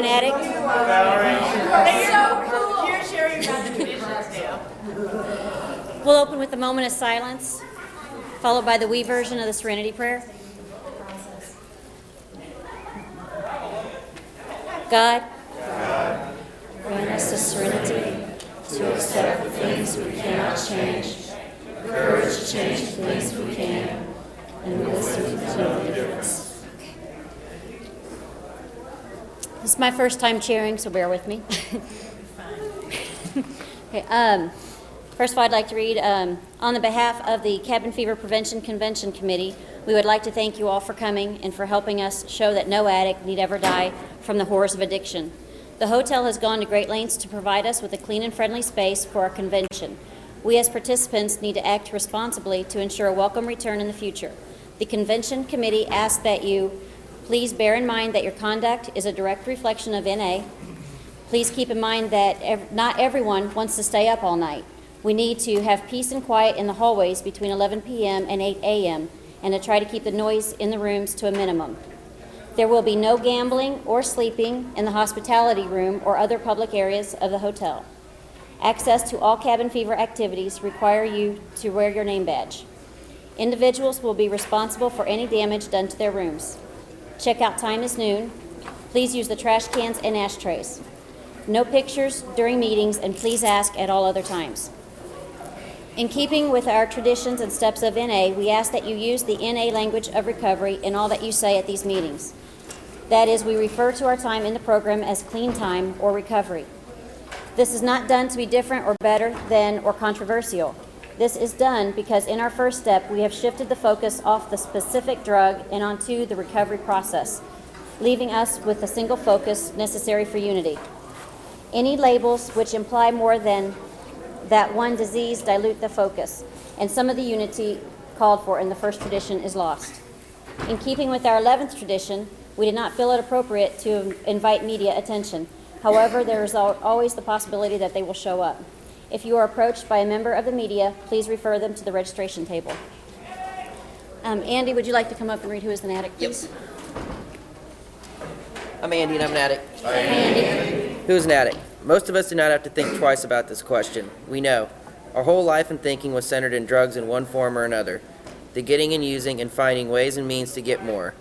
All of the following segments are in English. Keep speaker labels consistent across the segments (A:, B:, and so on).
A: an addict.
B: So cool. You're sharing about the traditions now.
A: We'll open with a moment of silence, followed by the we version of the Serenity Prayer. God, grant us the serenity to accept the things we cannot change, courage to change the things we can, and wisdom to know the difference. This is my first time chairing, so bear with me. Okay, first of all, I'd like to read, on the behalf of the Cabin Fever Prevention Convention Committee, we would like to thank you all for coming and for helping us show that no addict need ever die from the horrors of addiction. The hotel has gone to great lengths to provide us with a clean and friendly space for our convention. We as participants need to act responsibly to ensure a welcome return in the future. The convention committee asks that you please bear in mind that your conduct is a direct reflection of NA. Please keep in mind that not everyone wants to stay up all night. We need to have peace and quiet in the hallways between 11 p.m. and 8 a.m. and to try to keep the noise in the rooms to a minimum. There will be no gambling or sleeping in the hospitality room or other public areas of the hotel. Access to all cabin fever activities require you to wear your name badge. Individuals will be responsible for any damage done to their rooms. Checkout time is noon. Please use the trash cans and ashtrays. No pictures during meetings, and please ask at all other times. In keeping with our traditions and steps of NA, we ask that you use the NA language of recovery in all that you say at these meetings. That is, we refer to our time in the program as clean time or recovery. This is not done to be different or better than or controversial. This is done because in our first step, we have shifted the focus off the specific drug and onto the recovery process, leaving us with a single focus necessary for unity. Any labels which imply more than that one disease dilute the focus, and some of the unity called for in the first tradition is lost. In keeping with our 11th tradition, we did not feel it appropriate to invite media attention. However, there is always the possibility that they will show up. If you are approached by a member of the media, please refer them to the registration table. Andy, would you like to come up and read Who is an Addict, please?
C: Yep. I'm Andy, and I'm an addict.
A: Hi, Andy.
C: Who is an addict? Most of us do not have to think twice about this question. We know. Our whole life and thinking was centered in drugs in one form or another. The getting and using and finding ways and means to get more.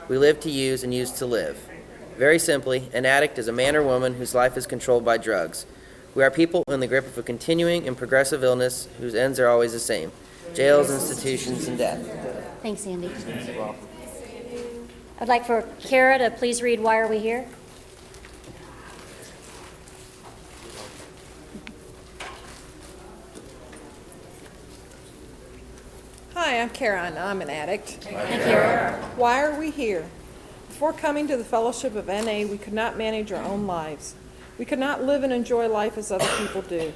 C: We live to use and use to live. Very simply, an addict is a man or woman whose life is controlled by drugs. We are people in the grip of a continuing and progressive illness whose ends are always the same: jails, institutions, and death.
A: Thanks, Andy. I'd like for Kara to please read Why Are We Here?
D: Hi, I'm Kara, and I'm an addict.
A: Hi, Kara.
D: Why are we here? Before coming to the fellowship of NA, we could not manage our own lives. We could not live and enjoy life as other people do.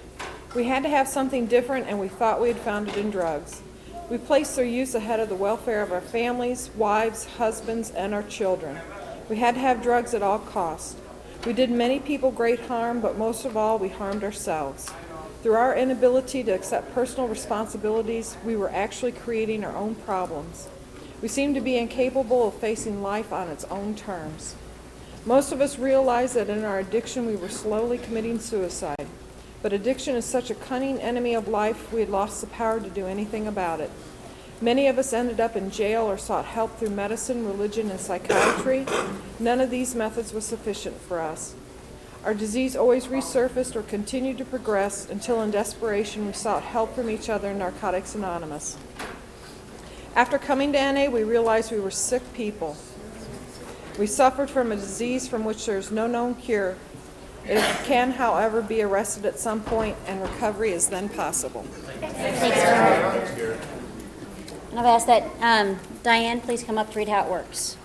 D: We had to have something different, and we thought we had found it in drugs. We placed their use ahead of the welfare of our families, wives, husbands, and our children. We had to have drugs at all costs. We did many people great harm, but most of all, we harmed ourselves. Through our inability to accept personal responsibilities, we were actually creating our own problems. We seemed to be incapable of facing life on its own terms. Most of us realized that in our addiction we were slowly committing suicide. But addiction is such a cunning enemy of life, we had lost the power to do anything about it. Many of us ended up in jail or sought help through medicine, religion, and psychiatry. None of these methods was sufficient for us. Our disease always resurfaced or continued to progress until in desperation we sought help from each other in Narcotics Anonymous. After coming to NA, we realized we were sick people. We suffered from a disease from which there is no known cure. It can, however, be arrested at some point, and recovery is then possible.
A: Thanks, Kara. And I've asked that Diane please come up to read how it works.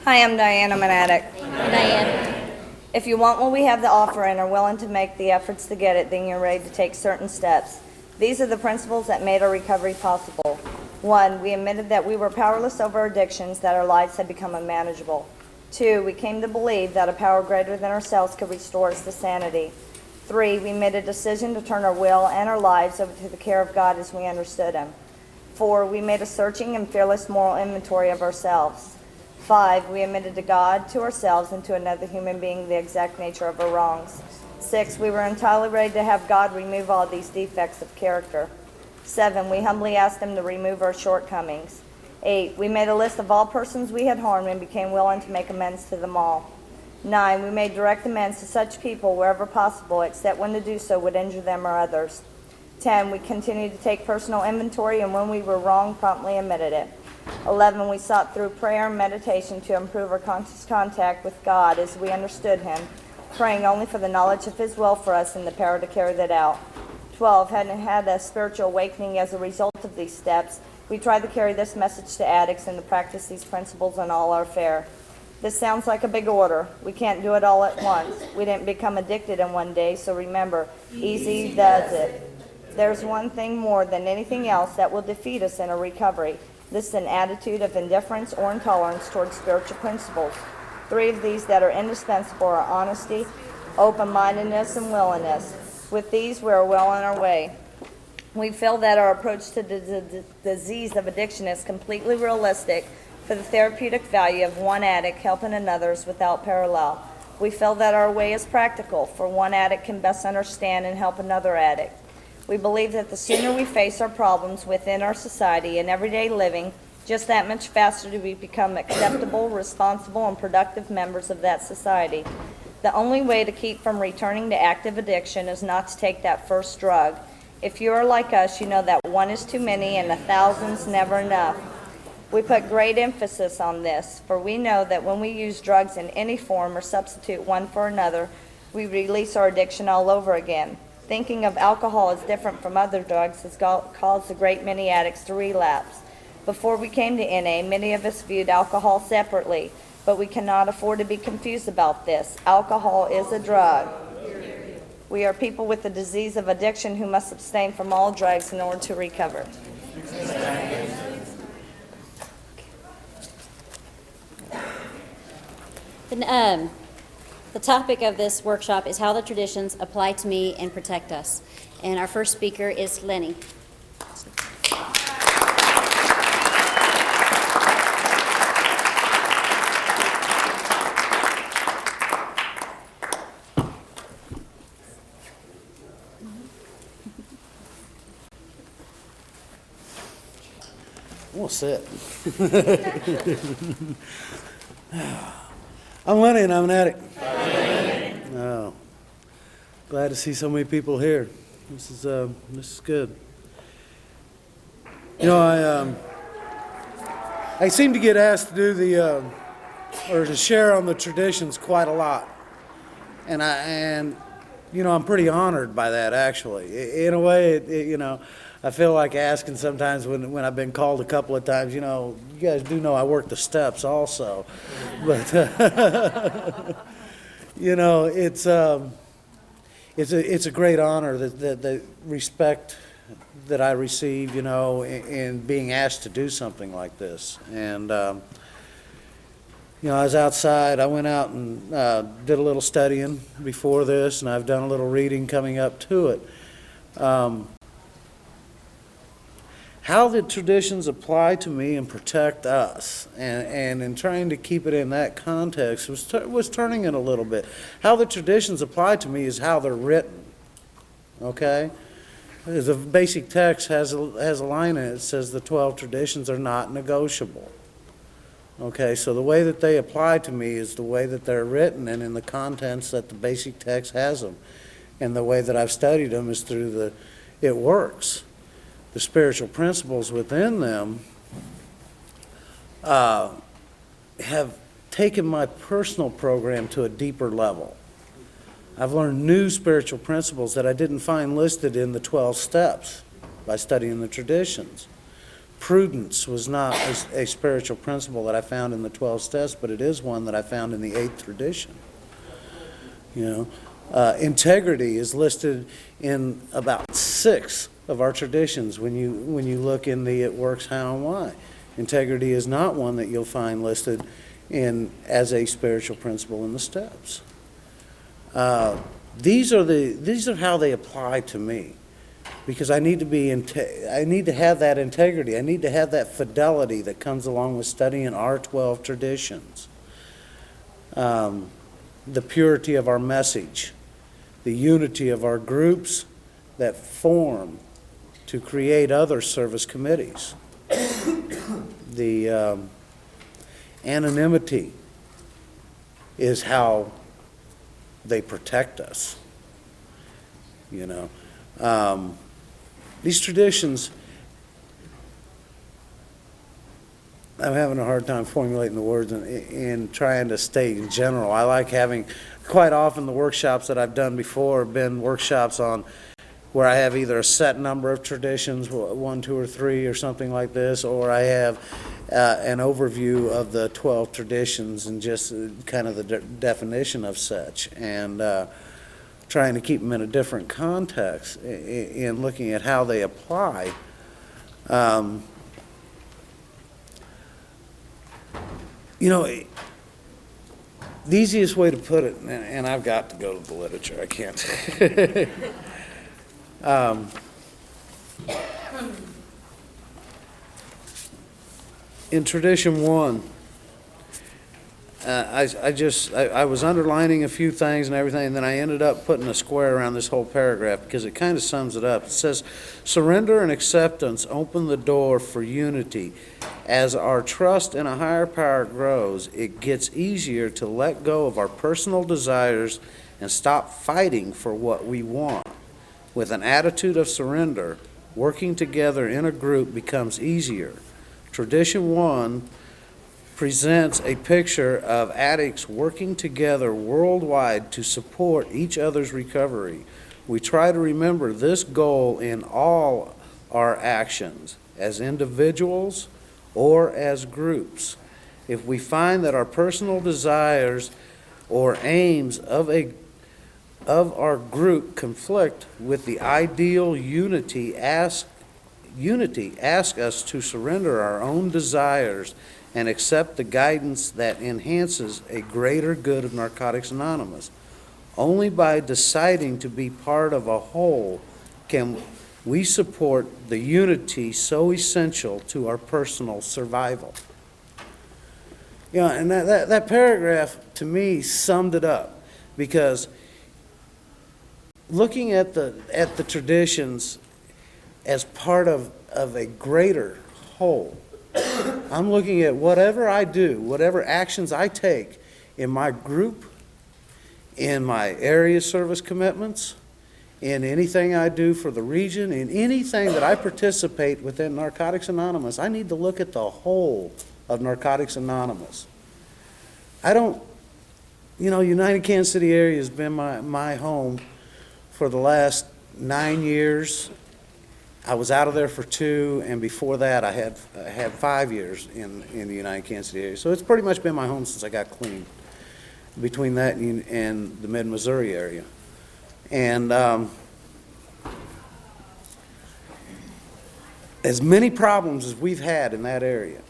E: Hi, I'm Diane. I'm an addict.
A: Diane.
E: If you want what we have to offer and are willing to make the efforts to get it, then you're ready to take certain steps. These are the principles that made our recovery possible. 1, we admitted that we were powerless over our addictions, that our lives had become unmanageable. 2, we came to believe that a power greater than ourselves could restore us to sanity. 3, we made a decision to turn our will and our lives over to the care of God as we understood Him. 4, we made a searching and fearless moral inventory of ourselves. 5, we admitted to God, to ourselves, and to another human being the exact nature of our wrongs. 6, we were entirely ready to have God remove all these defects of character. 7, we humbly asked Him to remove our shortcomings. 8, we made a list of all persons we had harmed and became willing to make amends to them all. 9, we made direct amends to such people wherever possible, except when to do so would injure them or others. 10, we continued to take personal inventory, and when we were wrong, promptly admitted it. 11, we sought through prayer and meditation to improve our conscious contact with God as we understood Him, praying only for the knowledge of His will for us and the power to carry that out. 12, having had a spiritual awakening as a result of these steps, we tried to carry this message to addicts and to practice these principles in all our fare. This sounds like a big order. We can't do it all at once. We didn't become addicted in one day, so remember, easy does it. There's one thing more than anything else that will defeat us in a recovery. This is an attitude of indifference or intolerance towards spiritual principles. 3 of these that are indispensable are honesty, open-mindedness, and willingness. With these, we are well on our way. We feel that our approach to the disease of addiction is completely realistic for the therapeutic value of one addict helping another is without parallel. We feel that our way is practical, for one addict can best understand and help another addict. We believe that the sooner we face our problems within our society and everyday living, just that much faster do we become acceptable, responsible, and productive members of that society. The only way to keep from returning to active addiction is not to take that first drug. If you are like us, you know that one is too many and 1,000's never enough. We put great emphasis on this, for we know that when we use drugs in any form or substitute one for another, we release our addiction all over again. Thinking of alcohol as different from other drugs has caused a great many addicts to relapse. Before we came to NA, many of us viewed alcohol separately, but we cannot afford to be confused about this. Alcohol is a drug. We are people with the disease of addiction who must abstain from all drugs in order to recover.
A: The topic of this workshop is how the traditions apply to me and protect us. And our first speaker is Lenny.
F: We'll sit. I'm Lenny and I'm an addict. Oh, glad to see so many people here. This is good. You know, I seem to get asked to do or to share on the traditions quite a lot, and you know, I'm pretty honored by that actually. In a way, you know, I feel like asking sometimes when I've been called a couple of times, you know, you guys do know I work the steps also. But, you know, it's a great honor that the respect that I receive, you know, in being asked to do something like this. And, you know, I was outside. I went out and did a little studying before this, and I've done a little reading coming up to it. How the traditions apply to me and protect us, and in trying to keep it in that context was turning it a little bit. How the traditions apply to me is how they're written, okay? The basic text has a line in it that says the 12 traditions are not negotiable. Okay, so the way that they apply to me is the way that they're written and in the contents that the basic text has them. And the way that I've studied them is through it works. The spiritual principles within them have taken my personal program to a deeper level. I've learned new spiritual principles that I didn't find listed in the 12 steps by studying the traditions. Prudence was not a spiritual principle that I found in the 12 steps, but it is one that I found in the 8th tradition. You know, integrity is listed in about 6 of our traditions when you look in the it works, how, and why. Integrity is not one that you'll find listed as a spiritual principle in the steps. these are how they apply to me, because I need to have that integrity. I need to have that fidelity that comes along with studying our 12 traditions. The purity of our message, the unity of our groups that form to create other service committees, the anonymity is how they protect us. You know, these traditions, I'm having a hard time formulating the words and trying to state in general. I like having, quite often the workshops that I've done before have been workshops on where I have either a set number of traditions, 1, 2, or 3, or something like this, or I have an overview of the 12 traditions and just kind of the definition of such, and trying to keep them in a different context in looking at how they apply. You know, the easiest way to put it, and I've got to go to the literature, I can't. In tradition 1, I was underlining a few things and everything, and then I ended up putting a square around this whole paragraph because it kind of sums it up. It says, surrender and acceptance open the door for unity. As our trust in a higher power grows, it gets easier to let go of our personal desires and stop fighting for what we want. With an attitude of surrender, working together in a group becomes easier. Tradition 1 presents a picture of addicts working together worldwide to support each other's recovery. We try to remember this goal in all our actions, as individuals or as groups. If we find that our personal desires or aims of our group conflict with the ideal unity, ask us to surrender our own desires and accept the guidance that enhances a greater good of Narcotics Anonymous. Only by deciding to be part of a whole can we support the unity so essential to our personal survival. You know, and that paragraph to me summed it up, because looking at the traditions as part of a greater whole, I'm looking at whatever I do, whatever actions I take in my group, in my area service commitments, in anything I do for the region, in anything that I participate within Narcotics Anonymous, I need to look at the whole of Narcotics Anonymous. I don't, you know, United Kansas City area has been my home for the last 9 years. I was out of there for 2, and before that I had 5 years in the United Kansas City area. So it's pretty much been my home since I got clean, between that and the mid-Missouri area. And as many problems as we've had in that area,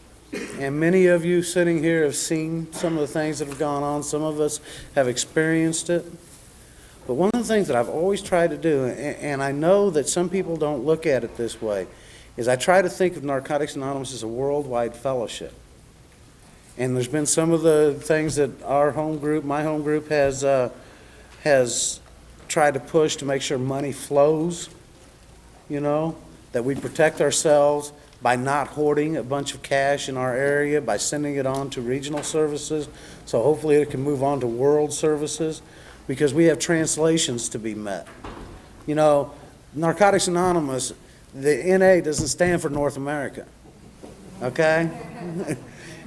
F: and many of you sitting here have seen some of the things that have gone on, some of us have experienced it. But one of the things that I've always tried to do, and I know that some people don't look at it this way, is I try to think of Narcotics Anonymous as a worldwide fellowship. And there's been some of the things that our home group, my home group, has tried to push to make sure money flows, you know, that we protect ourselves by not hoarding a bunch of cash in our area, by sending it on to regional services, so hopefully it can move on to world services, because we have translations to be met. You know, Narcotics Anonymous, the NA doesn't stand for North America, okay?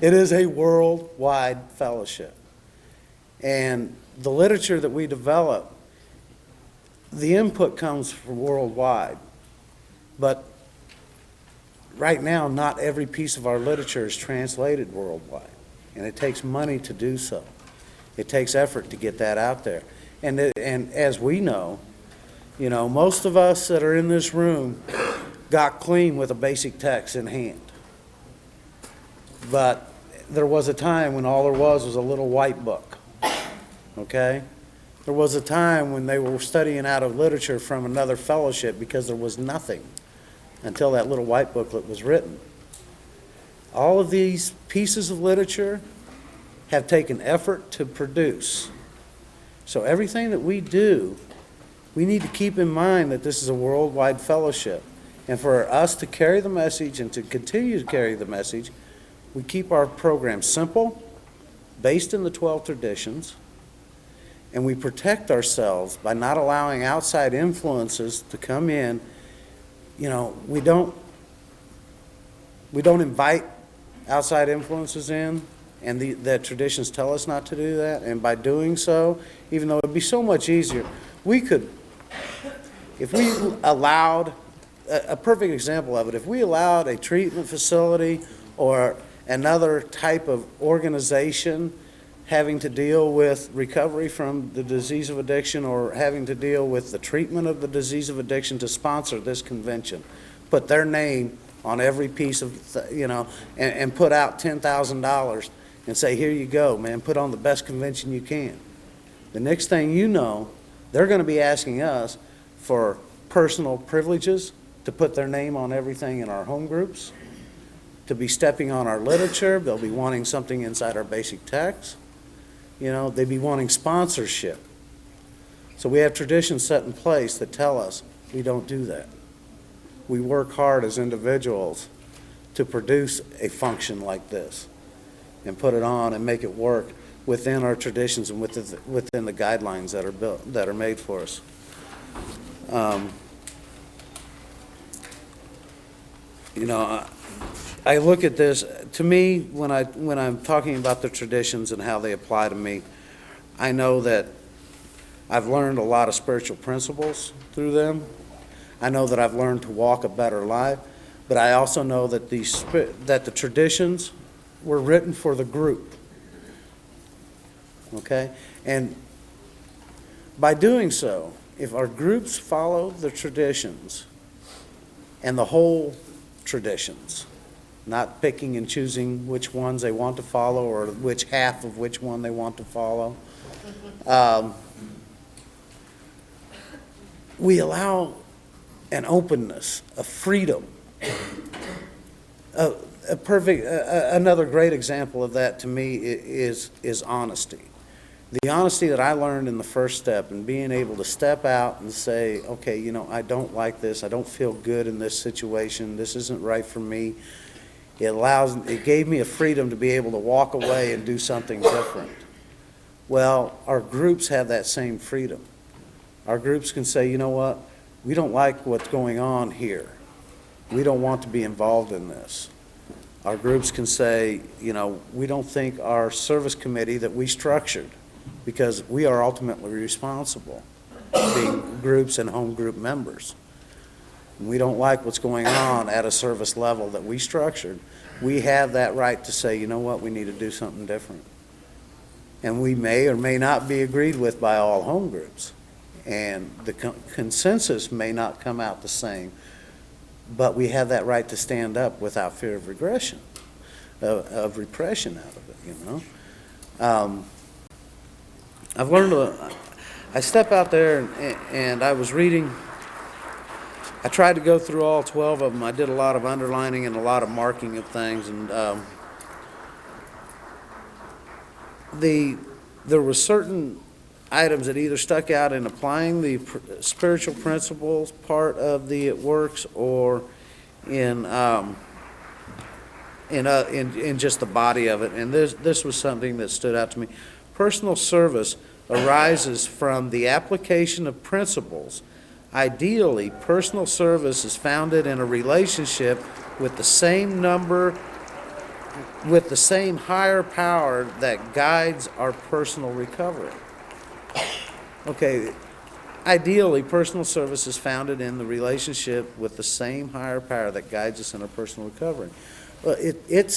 F: It is a worldwide fellowship. And the literature that we develop, the input comes from worldwide. But right now, not every piece of our literature is translated worldwide, and it takes money to do so. It takes effort to get that out there. And as we know, you know, most of us that are in this room got clean with a basic text in hand. But there was a time when all there was a little white book, okay? There was a time when they were studying out of literature from another fellowship because there was nothing until that little white booklet was written. All of these pieces of literature have taken effort to produce. So everything that we do, we need to keep in mind that this is a worldwide fellowship. And for us to carry the message and to continue to carry the message, we keep our program simple, based in the 12 traditions, and we protect ourselves by not allowing outside influences to come in. You know, we don't invite outside influences in, and the traditions tell us not to do that. And by doing so, even though it'd be so much easier, we could, if we allowed, a perfect example of it, if we allowed a treatment facility or another type of organization having to deal with recovery from the disease of addiction or having to deal with the treatment of the disease of addiction to sponsor this convention, put their name on every piece of, and put out $10,000 and say, here you go, man, put on the best convention you can. The next thing you know, they're going to be asking us for personal privileges to put their name on everything in our home groups, to be stepping on our literature. They'll be wanting something inside our basic text. They'd be wanting sponsorship. So we have traditions set in place that tell us we don't do that. We work hard as individuals to produce a function like this and put it on and make it work within our traditions and within the guidelines that are made for us. I look at this, to me, when I'm talking about the traditions and how they apply to me, I know that I've learned a lot of spiritual principles through them. I know that I've learned to walk a better life, but I also know that the traditions were written for the group. Okay? And by doing so, if our groups follow the traditions and the whole traditions, not picking and choosing which ones they want to follow or which half of which one they want to follow, we allow an openness, a freedom. Another great example of that to me is honesty. The honesty that I learned in the first step and being able to step out and say, okay, I don't like this. I don't feel good in this situation. This isn't right for me. It gave me a freedom to be able to walk away and do something different. Well, our groups have that same freedom. Our groups can say, you know what, we don't like what's going on here. We don't want to be involved in this. Our groups can say, we don't think our service committee that we structured, because we are ultimately responsible, being groups and home group members. We don't like what's going on at a service level that we structured. We have that right to say, you know what, we need to do something different. And we may or may not be agreed with by all home groups. And the consensus may not come out the same, but we have that right to stand up without fear of regression, of repression out of it, I've learned, I step out there and I was reading. I tried to go through all 12 of them. I did a lot of underlining and a lot of marking of things, and there were certain items that either stuck out in applying the spiritual principles part of the It Works, or in just the body of it. And this was something that stood out to me. Personal service arises from the application of principles. Ideally, personal service is founded in a relationship with the same higher power that guides our personal recovery. Okay, ideally, personal service is founded in the relationship with the same higher power that guides us in our personal recovery. Well, it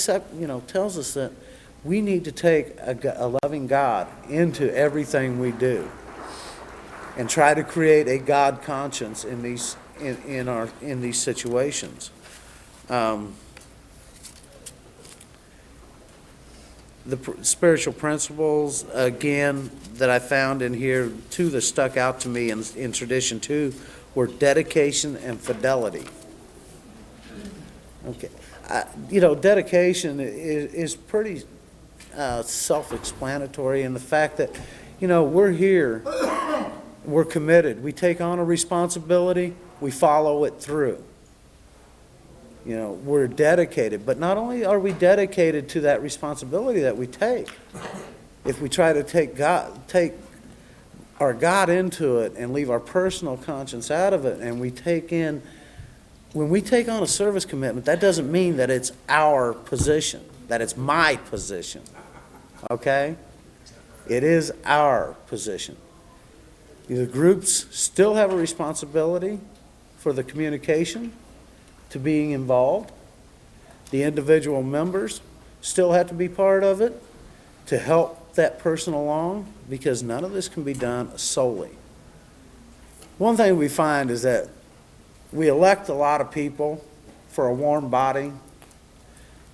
F: tells us that we need to take a loving God into everything we do, and try to create a God conscience in these situations. spiritual principles, again, that I found in here, two that stuck out to me in tradition two were dedication and fidelity. Okay. Dedication is pretty self-explanatory in the fact that, we're here, we're committed, we take on a responsibility, we follow it through. We're dedicated, but not only are we dedicated to that responsibility that we take, if we try to take our God into it and leave our personal conscience out of it, and when we take on a service commitment, that doesn't mean that it's our position, that it's my position, okay? It is our position. The groups still have a responsibility for the communication, to being involved. The individual members still have to be part of it to help that person along, because none of this can be done solely. One thing we find is that we elect a lot of people for a warm body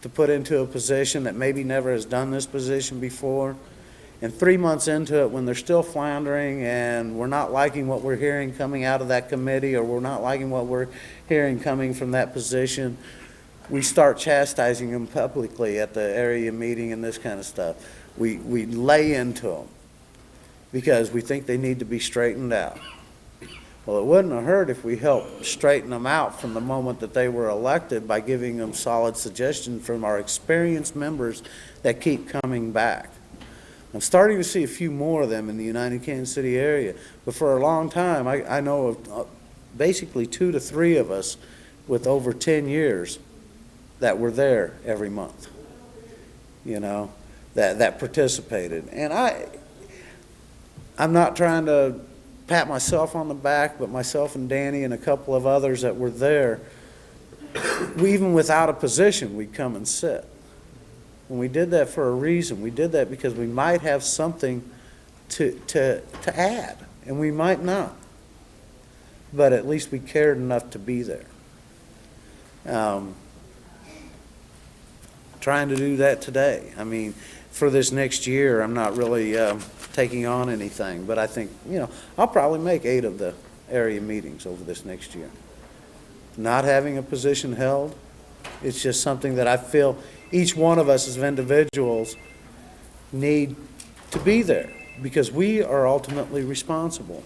F: to put into a position that maybe never has done this position before. And 3 months into it, when they're still floundering and we're not liking what we're hearing coming out of that committee, or we're not liking what we're hearing coming from that position, we start chastising them publicly at the area meeting and this kind of stuff. We lay into them because we think they need to be straightened out. Well, it wouldn't have hurt if we helped straighten them out from the moment that they were elected by giving them solid suggestions from our experienced members that keep coming back. I'm starting to see a few more of them in the United Kansas City area, but for a long time, I know of basically 2 to 3 of us with over 10 years that were there every month, that participated. And I'm not trying to pat myself on the back, but myself and Danny and a couple of others that were there, even without a position, we'd come and sit. And we did that for a reason. We did that because we might have something to add, and we might not. But at least we cared enough to be there. Trying to do that today. I mean, for this next year, I'm not really taking on anything, but I think, I'll probably make 8 of the area meetings over this next year. Not having a position held, it's just something that I feel each one of us as individuals need to be there, because we are ultimately responsible.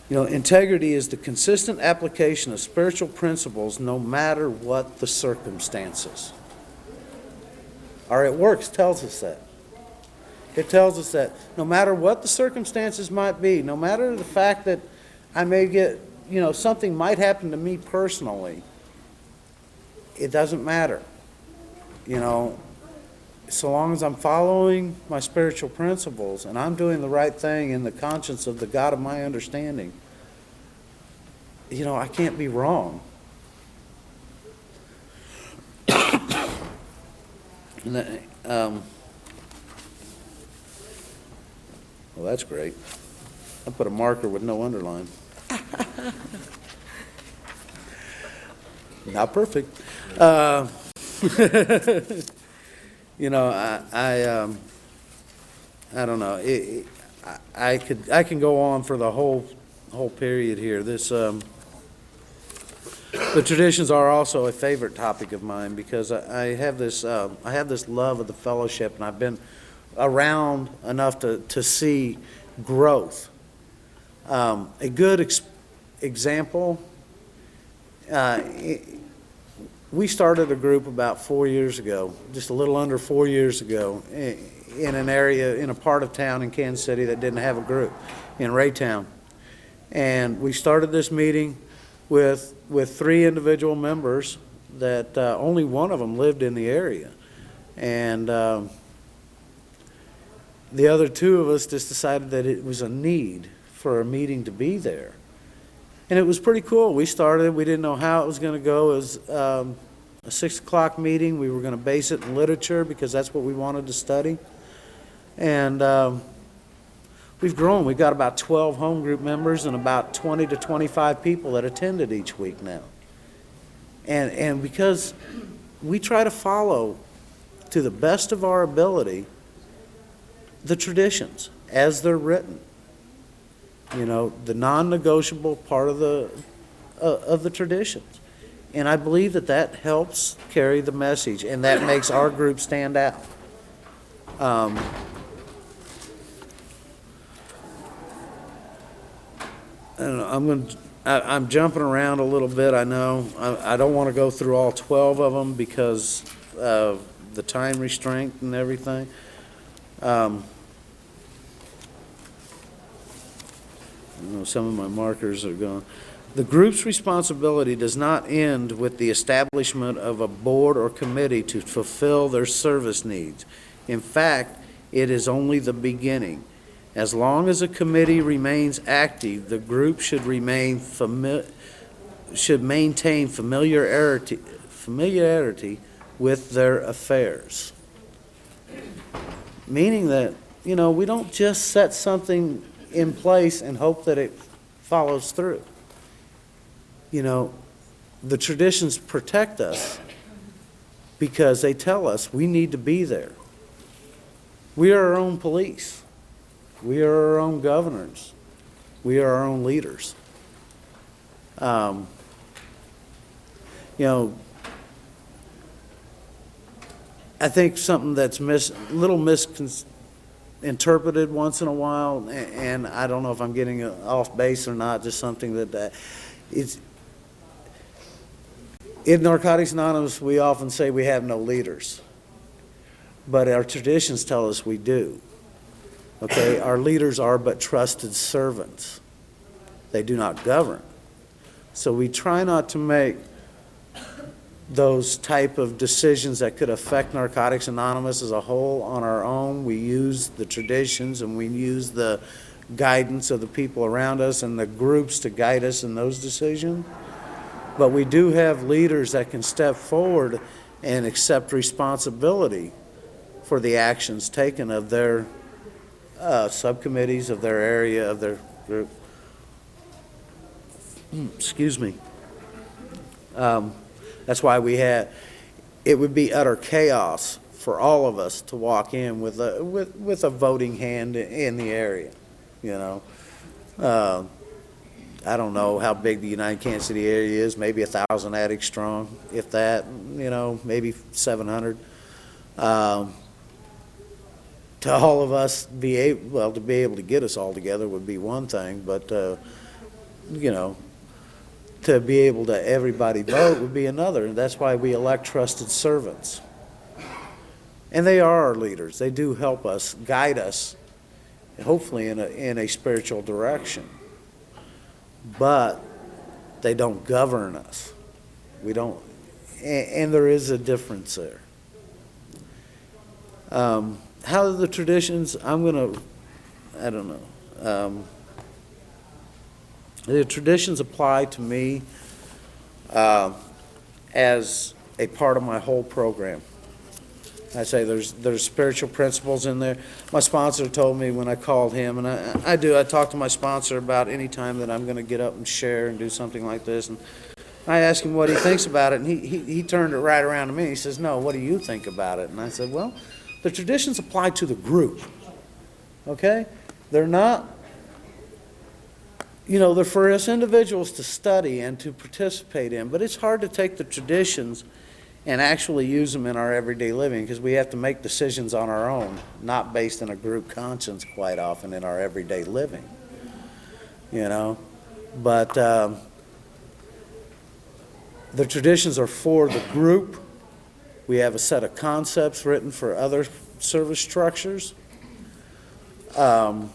F: Integrity is the consistent application of spiritual principles no matter what the circumstances. Our It Works tells us that. It tells us that no matter what the circumstances might be, no matter the fact that I may get, something might happen to me personally, it doesn't matter. So long as I'm following my spiritual principles and I'm doing the right thing in the conscience of the God of my understanding, I can't be wrong. Well, that's great. I put a marker with no underline. Not perfect. I don't know. I can go on for the whole period here. The traditions are also a favorite topic of mine, because I have this love of the fellowship, and I've been around enough to see growth. A good example. We started a group about 4 years ago, just a little under 4 years ago, in an area, in a part of town in Kansas City that didn't have a group, in Raytown. And we started this meeting with 3 individual members that only one of them lived in the area. And the other 2 of us just decided that it was a need for a meeting to be there. And it was pretty cool. We started, we didn't know how it was going to go. It was a 6 o'clock meeting. We were going to base it in literature because that's what we wanted to study. And we've grown. We've got about 12 home group members and about 20 to 25 people that attended each week now. And because we try to follow to the best of our ability, the traditions as they're written. You know, the non-negotiable part of the traditions. And I believe that that helps carry the message, and that makes our group stand out. And I'm jumping around a little bit, I know. I don't want to go through all 12 of them because of the time restraint and everything. You know, some of my markers are gone. The group's responsibility does not end with the establishment of a board or committee to fulfill their service needs. In fact, it is only the beginning. As long as a committee remains active, the group should maintain familiarity with their affairs. Meaning that, you know, we don't just set something in place and hope that it follows through. You know, the traditions protect us because they tell us we need to be there. We are our own police. We are our own governors. We are our own leaders. You know, I think something that's little misinterpreted once in a while, and I don't know if I'm getting off base or not, just something that it's, in Narcotics Anonymous, we often say we have no leaders, but our traditions tell us we do. Okay, our leaders are but trusted servants. They do not govern. So we try not to make those type of decisions that could affect Narcotics Anonymous as a whole on our own. We use the traditions and we use the guidance of the people around us and the groups to guide us in those decisions. But we do have leaders that can step forward and accept responsibility for the actions taken of their subcommittees, of their area, of their group. Excuse me. That's why it would be utter chaos for all of us to walk in with a voting hand in the area, you know. I don't know how big the United Kansas City area is, maybe 1,000 addicts strong, if that, you know, maybe 700. To all of us to be able to get us all together would be one thing, but, you know, to be able to everybody vote would be another. And that's why we elect trusted servants. And they are our leaders. They do help us, guide us, hopefully in a spiritual direction. But they don't govern us. We don't, and there is a difference there. How are the traditions? I don't know. The traditions apply to me as a part of my whole program. I say there's spiritual principles in there. My sponsor told me when I called him, and I talk to my sponsor about any time that I'm going to get up and share and do something like this. And I asked him what he thinks about it, and he turned it right around to me. He says, "No, what do you think about it?" And I said, "Well, the traditions apply to the group, okay? They're not, you know, they're for us individuals to study and to participate in, but it's hard to take the traditions and actually use them in our everyday living because we have to make decisions on our own, not based on a group conscience quite often in our everyday living, you know? But the traditions are for the group. We have a set of concepts written for other service structures. They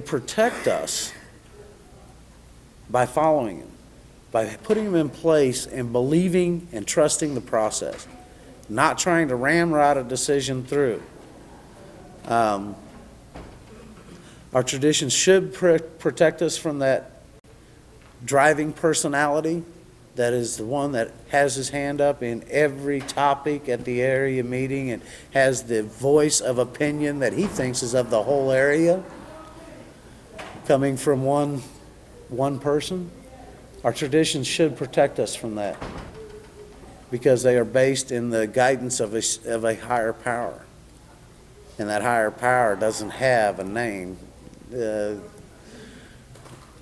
F: protect us by following them, by putting them in place and believing and trusting the process, not trying to ramrod a decision through. Our traditions should protect us from that driving personality that is the one that has his hand up in every topic at the area meeting and has the voice of opinion that he thinks is of the whole area coming from one person. Our traditions should protect us from that because they are based in the guidance of a higher power. And that higher power doesn't have a name.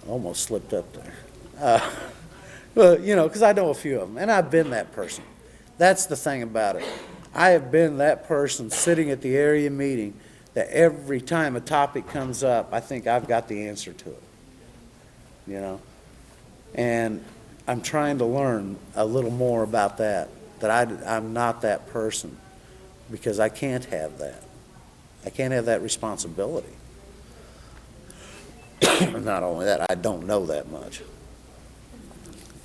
F: Almost slipped up there. Well, you know, because I know a few of them, and I've been that person. That's the thing about it. I have been that person sitting at the area meeting that every time a topic comes up, I think I've got the answer to it. You know? And I'm trying to learn a little more about that I'm not that person, because I can't have that. I can't have that responsibility. Not only that, I don't know that much.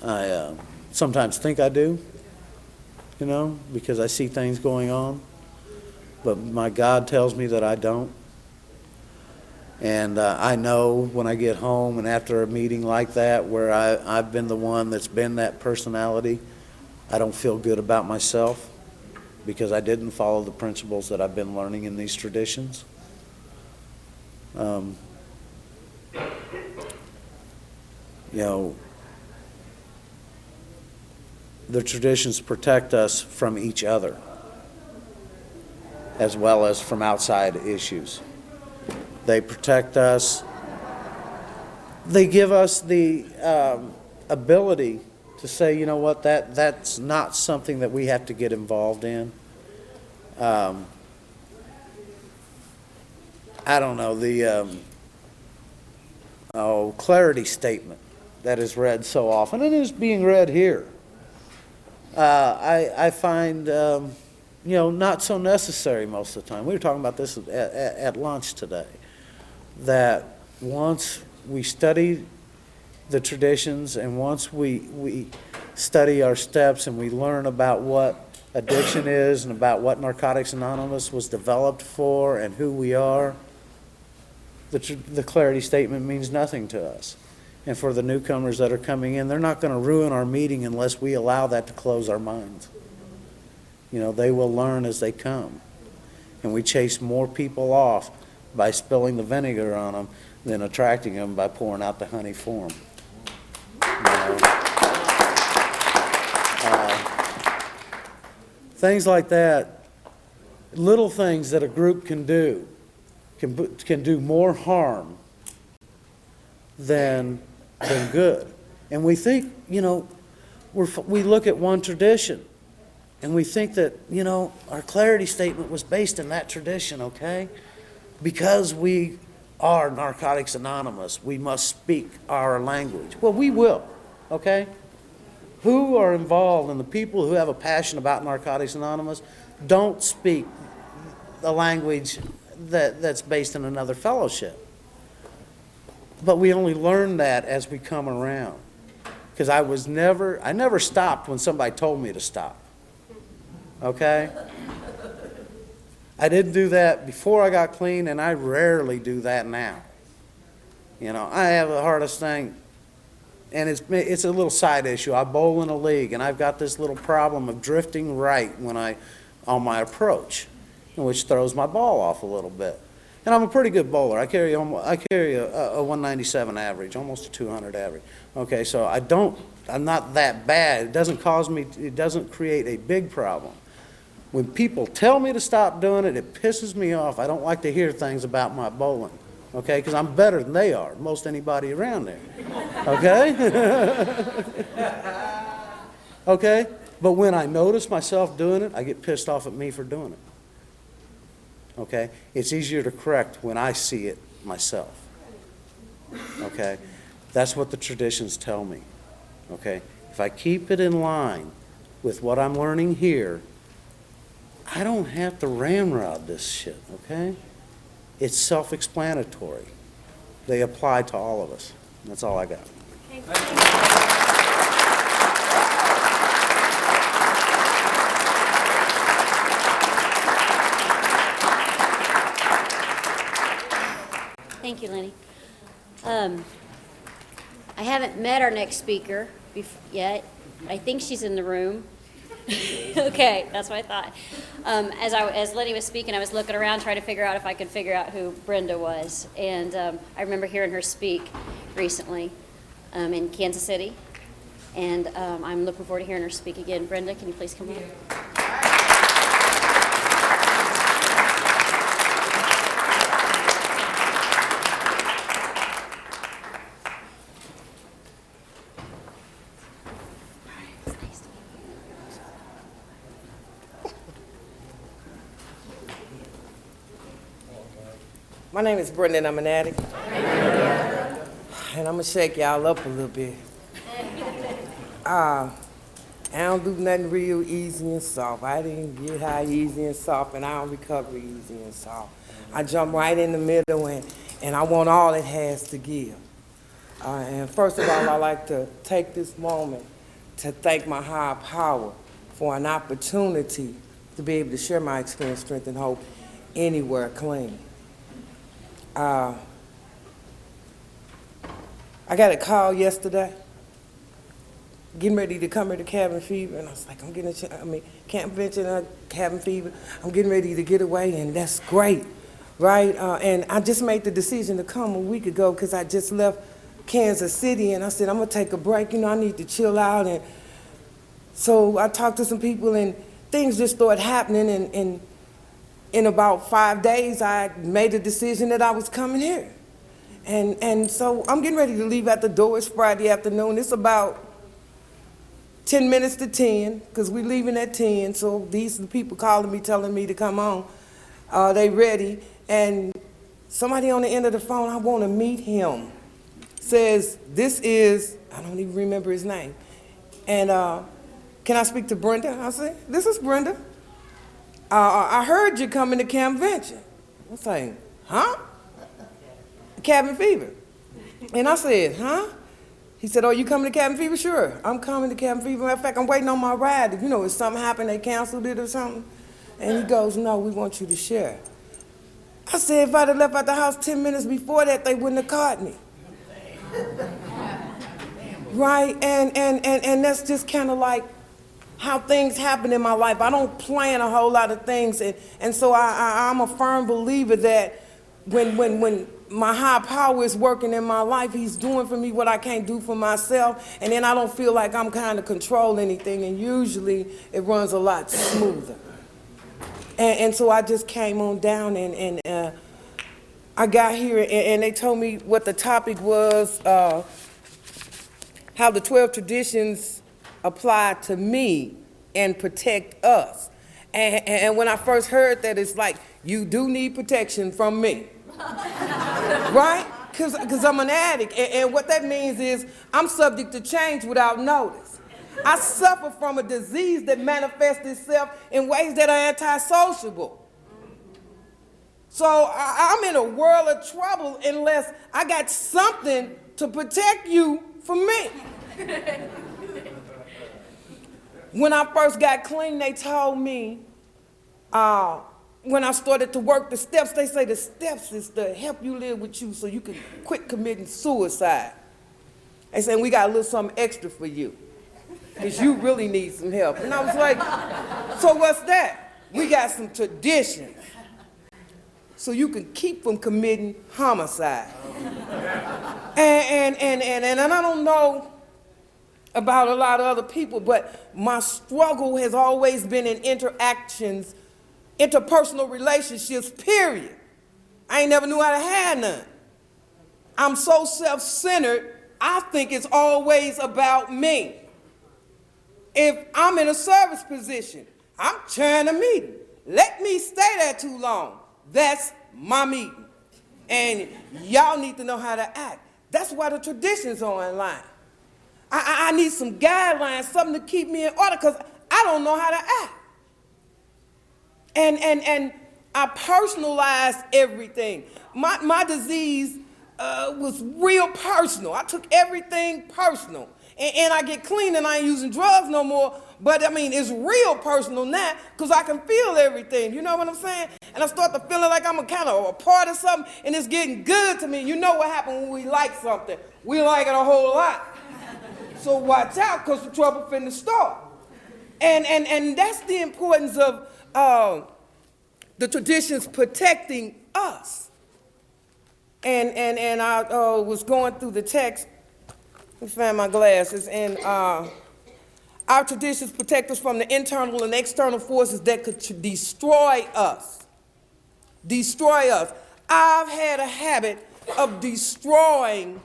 F: I sometimes think I do, you know, because I see things going on, but my God tells me that I don't. And I know when I get home and after a meeting like that where I've been the one that's been that personality, I don't feel good about myself because I didn't follow the principles that I've been learning in these traditions. You know, the traditions protect us from each other as well as from outside issues. They protect us. They give us the ability to say, you know what, that's not something that we have to get involved in. I don't know, the clarity statement that is read so often, and is being read here. I find, you know, not so necessary most of the time. We were talking about this at lunch today, that once we study the traditions and once we study our steps and we learn about what addiction is and about what Narcotics Anonymous was developed for and who we are, the clarity statement means nothing to us. And for the newcomers that are coming in, they're not going to ruin our meeting unless we allow that to close our minds. You know, they will learn as they come. And we chase more people off by spilling the vinegar on them than attracting them by pouring out the honey for them. You know? Things like that, little things that a group can do, can do more harm than good. And we think, you know, we look at one tradition and we think that, you know, our clarity statement was based in that tradition, okay? Because we are Narcotics Anonymous, we must speak our language. Well, we will, okay? Who are involved and the people who have a passion about Narcotics Anonymous don't speak the language that's based in another fellowship. But we only learn that as we come around. Because I never stopped when somebody told me to stop. Okay? I didn't do that before I got clean, and I rarely do that now. You know, I have the hardest thing, and it's a little side issue. I bowl in a league, and I've got this little problem of drifting right on my approach, which throws my ball off a little bit. And I'm a pretty good bowler. I carry a 197 average, almost a 200 average. Okay, so I'm not that bad. It doesn't create a big problem. When people tell me to stop doing it, it pisses me off. I don't like to hear things about my bowling, okay, because I'm better than they are, most anybody around there, okay? Okay, but when I notice myself doing it, I get pissed off at me for doing it. Okay, it's easier to correct when I see it myself. Okay, that's what the traditions tell me. Okay, if I keep it in line with what I'm learning here, I don't have to ramrod this shit. Okay, it's self-explanatory. They apply to all of us. That's all I got.
A: Thank you, Lenny. I haven't met our next speaker yet. I think she's in the room. Okay, that's what I thought. As Lenny was speaking, I was looking around trying to figure out if I could figure out who Brenda was. And I remember hearing her speak recently in Kansas City. and I'm looking forward to hearing her speak again. Brenda, can you please come up?
G: My name is Brenda, and I'm an addict. And I'm gonna shake y'all up a little bit. I don't do nothing real easy and soft. I didn't get high easy and soft, and I don't recover easy and soft. I jump right in the middle, and I want all it has to give. And first of all, I'd like to take this moment to thank my higher power for an opportunity to be able to share my experience, strength, and hope anywhere clean. I got a call yesterday, getting ready to come here to cabin fever, and I was like, cabin fever, I'm getting ready to get away, and that's great, right? And I just made the decision to come a week ago because I just left Kansas City, and I said, I'm gonna take a break, I need to chill out, and so I talked to some people, and things just started happening, and in about 5 days, I made a decision that I was coming here. And so I'm getting ready to leave at the door. It's Friday afternoon. It's about 10 minutes to 10, because we're leaving at 10. So these are the people calling me, telling me to come on. They ready. And somebody on the end of the phone, I want to meet him, says, this is, I don't even remember his name. And can I speak to Brenda? I said, this is Brenda. I heard you coming to convention. I was like, huh? Cabin fever. And I said, huh? He said, oh, you coming to cabin fever? Sure, I'm coming to cabin fever. Matter of fact, I'm waiting on my ride. If if something happened, they canceled it or something. And he goes, no, we want you to share. I said, if I'd have left out the house 10 minutes before that, they wouldn't have caught me. Right? And that's just kind of like how things happen in my life. I don't plan a whole lot of things, and so I'm a firm believer that when my high power is working in my life, he's doing for me what I can't do for myself, and then I don't feel like I'm kind of control anything, and usually it runs a lot smoother. And so I just came on down, and I got here, and they told me what the topic was, how the 12 traditions apply to me and protect us. And when I first heard that, it's like, you do need protection from me. Right? Because I'm an addict. And what that means is I'm subject to change without notice. I suffer from a disease that manifests itself in ways that are antisociable. So I'm in a world of trouble unless I got something to protect you from me. When I first got clean, they told me, when I started to work the steps, they say the steps is to help you live with you so you can quit committing suicide. They said, we got a little something extra for you, because you really need some help. And I was like, so what's that? We got some traditions so you can keep from committing homicide. And I don't know about a lot of other people, but my struggle has always been in interactions, interpersonal relationships, period. I ain't never knew how to have none. I'm so self-centered, I think it's always about me. If I'm in a service position, I'm chairing a meeting. Let me stay there too long. That's my meeting. And y'all need to know how to act. That's why the traditions are in line. I need some guidelines, something to keep me in order, because I don't know how to act. And I personalized everything. My disease was real personal. I took everything personal. And I get clean and I ain't using drugs no more. But I mean, it's real personal now because I can feel everything. You know what I'm saying? And I start to feeling like I'm a kind of a part of something and it's getting good to me. You know what happens when we like something? We like it a whole lot. So watch out, because the trouble finna start. And that's the importance of the traditions protecting us. And I was going through the text, Let me find my glasses. And our traditions protect us from the internal and external forces that could destroy us. Destroy us. I've had a habit of destroying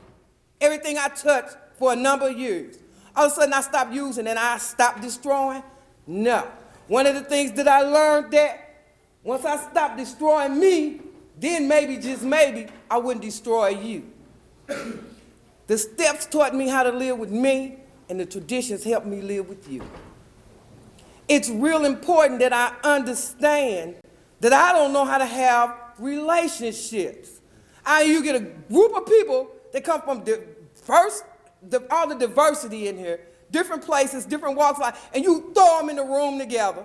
G: everything I touch for a number of years. All of a sudden I stopped using and I stopped destroying? No. One of the things that I learned that once I stopped destroying me, then maybe, just maybe, I wouldn't destroy you. The steps taught me how to live with me, and the traditions helped me live with you. It's real important that I understand that I don't know how to have relationships. You get a group of people that come from all the diversity in here, different places, different walks of life, and you throw them in the room together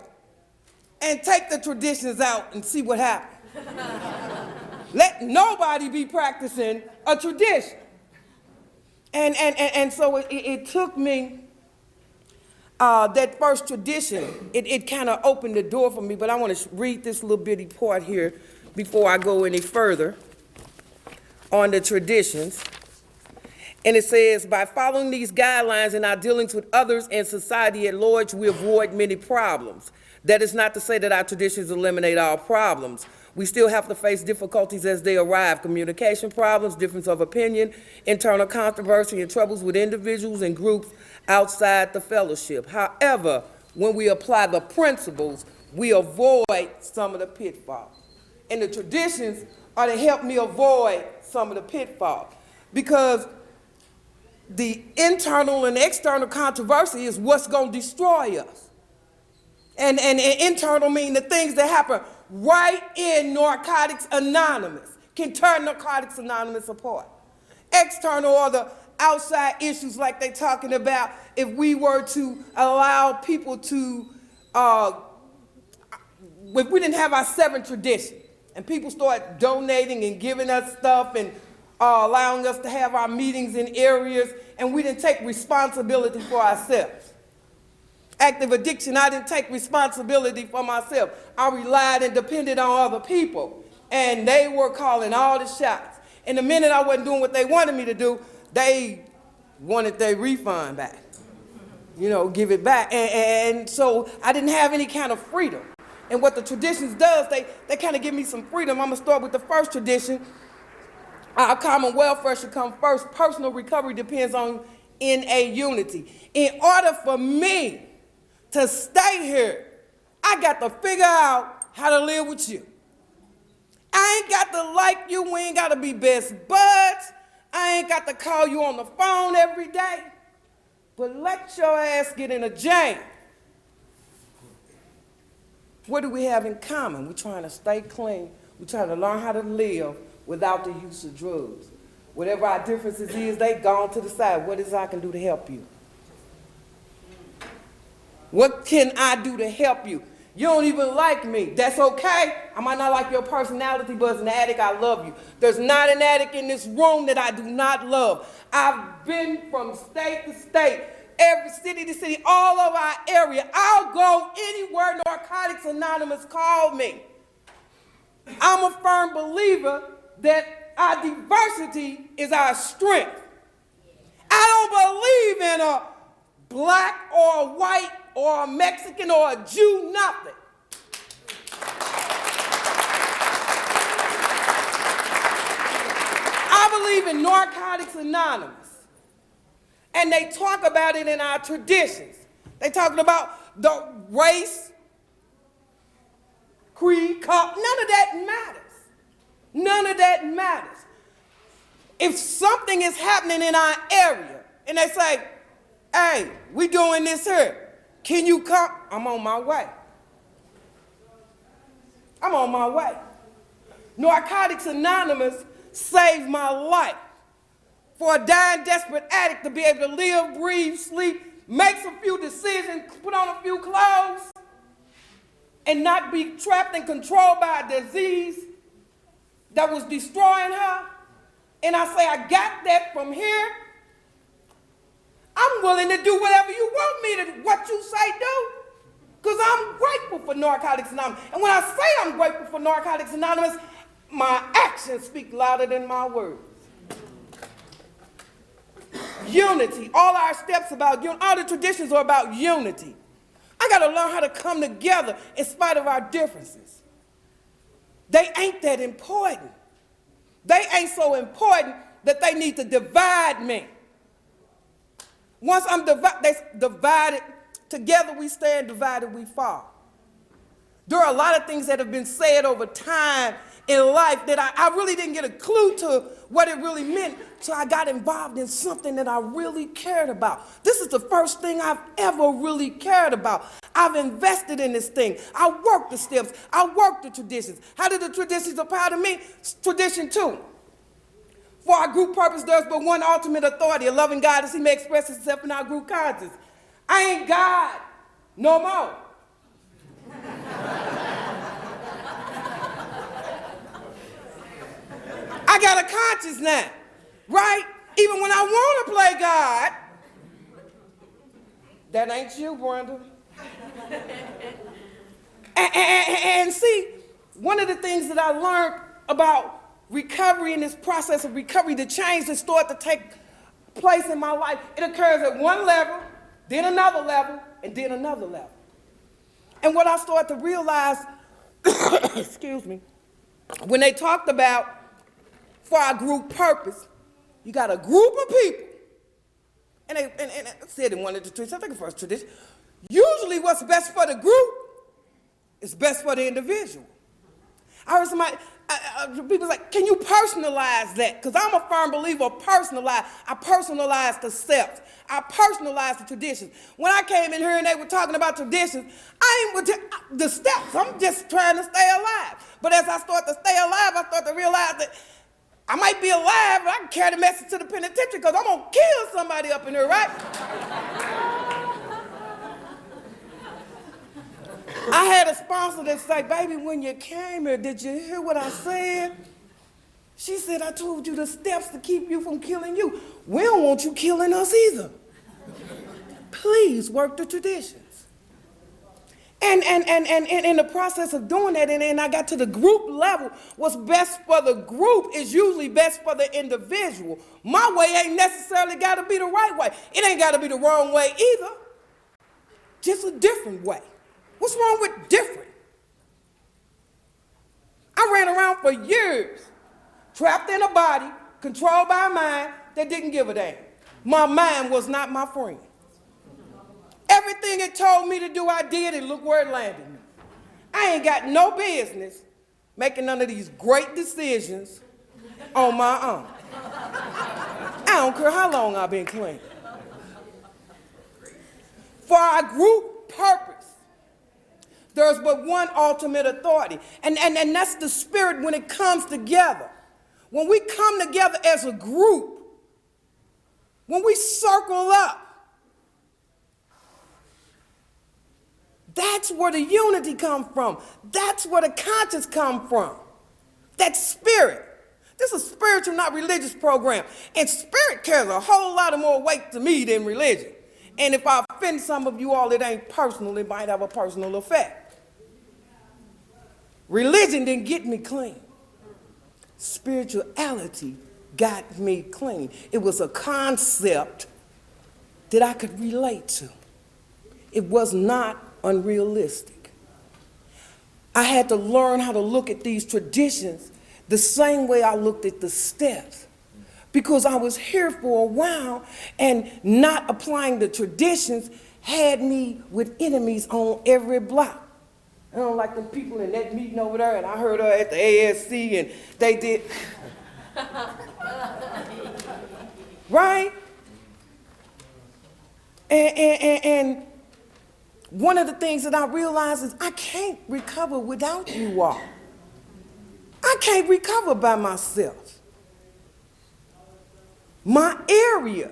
G: and take the traditions out and see what happens. Let nobody be practicing a tradition. And so it took me, that first tradition, it kind of opened the door for me, but I want to read this little bitty part here before I go any further on the traditions. And it says, by following these guidelines in our dealings with others and society at large, we avoid many problems. That is not to say that our traditions eliminate all problems. We still have to face difficulties as they arrive: communication problems, difference of opinion, internal controversy, and troubles with individuals and groups outside the fellowship. However, when we apply the principles, we avoid some of the pitfalls. And the traditions are to help me avoid some of the pitfalls, because the internal and external controversy is what's going to destroy us. And internal mean the things that happen right in Narcotics Anonymous can tear Narcotics Anonymous apart. External are the outside issues like they're talking about. If we were to allow people to, if we didn't have our 7 traditions and people start donating and giving us stuff and allowing us to have our meetings in areas, and we didn't take responsibility for ourselves. Active addiction, I didn't take responsibility for myself. I relied and depended on other people, and they were calling all the shots. And the minute I wasn't doing what they wanted me to do, they wanted their refund back, give it back. And so I didn't have any kind of freedom. And what the traditions does, they kind of give me some freedom. I'm going to start with the first tradition. Our common welfare should come first. Personal recovery depends on NA unity. In order for me to stay here, I got to figure out how to live with you. I ain't got to like you. We ain't got to be best buds. I ain't got to call you on the phone every day. But let your ass get in a jam. What do we have in common? We're trying to stay clean. We're trying to learn how to live without the use of drugs. Whatever our differences is, they gone to the side. What is I can do to help you? What can I do to help you? You don't even like me. That's okay. I might not like your personality, but as an addict, I love you. There's not an addict in this room that I do not love. I've been from state to state, every city to city, all over our area. I'll go anywhere Narcotics Anonymous called me. I'm a firm believer that our diversity is our strength. I don't believe in a black or a white or a Mexican or a Jew, nothing. I believe in Narcotics Anonymous. And they talk about it in our traditions. They talking about the race, creed, color, none of that matters. None of that matters. If something is happening in our area and they say, hey, we doing this here, can you come? I'm on my way. I'm on my way. Narcotics Anonymous saved my life. For a dying, desperate addict to be able to live, breathe, sleep, make a few decisions, put on a few clothes, and not be trapped and controlled by a disease that was destroying her. And I say, I got that from here. I'm willing to do whatever you want me to, what you say do. Because I'm grateful for Narcotics Anonymous. And when I say I'm grateful for Narcotics Anonymous, my actions speak louder than my words. unity. All our steps about unity. All the traditions are about unity. I got to learn how to come together in spite of our differences. They ain't that important. They ain't so important that they need to divide me. Once I'm divided, together we stand, divided we fall. There are a lot of things that have been said over time in life that I really didn't get a clue to what it really meant, so I got involved in something that I really cared about. This is the first thing I've ever really cared about. I've invested in this thing. I worked the steps. I worked the traditions. How did the traditions apply to me? Tradition 2. For our group purpose, there's but one ultimate authority, a loving God as he may express himself in our group conscience. I ain't God no more. I got a conscience now, right? Even when I want to play God, that ain't you, Brenda. And see, one of the things that I learned about recovery in this process of recovery, the change that started to take place in my life, it occurs at one level, then another level, and then another level. And what I started to realize, excuse me, when they talked about for our group purpose, you got a group of people, and I said in one of the traditions, I think the first tradition, usually what's best for the group is best for the individual. I heard somebody, people like, can you personalize that? Because I'm a firm believer of personalize. I personalize the steps. I personalize the traditions. When I came in here and they were talking about traditions, the steps, I'm just trying to stay alive. But as I start to stay alive, I start to realize that I might be alive, but I can carry the message to the penitentiary because I'm going to kill somebody up in here, right? I had a sponsor that said, baby, when you came here, did you hear what I said? She said, I told you the steps to keep you from killing you. We don't want you killing us either. Please work the traditions. And in the process of doing that, and I got to the group level, what's best for the group is usually best for the individual. My way ain't necessarily got to be the right way. It ain't got to be the wrong way either. Just a different way. What's wrong with different? I ran around for years, trapped in a body, controlled by a mind that didn't give a damn. My mind was not my friend. Everything it told me to do, I did, and look where it landed me. I ain't got no business making none of these great decisions on my own. I don't care how long I've been clean. For our group purpose, there's but one ultimate authority, and that's the spirit when it comes together. When we come together as a group, when we circle up, that's where the unity comes from. That's where the conscience comes from. That spirit. This is a spiritual, not religious program. And spirit carries a whole lot of more weight to me than religion. And if I offend some of you all, it ain't personal. It might have a personal effect. Religion didn't get me clean. Spirituality got me clean. It was a concept that I could relate to. It was not unrealistic. I had to learn how to look at these traditions the same way I looked at the steps, because I was here for a while and not applying the traditions had me with enemies on every block. I don't like them people in that meeting over there, and I heard her at the ASC and they did, right? And one of the things that I realized is I can't recover without you all. I can't recover by myself. My area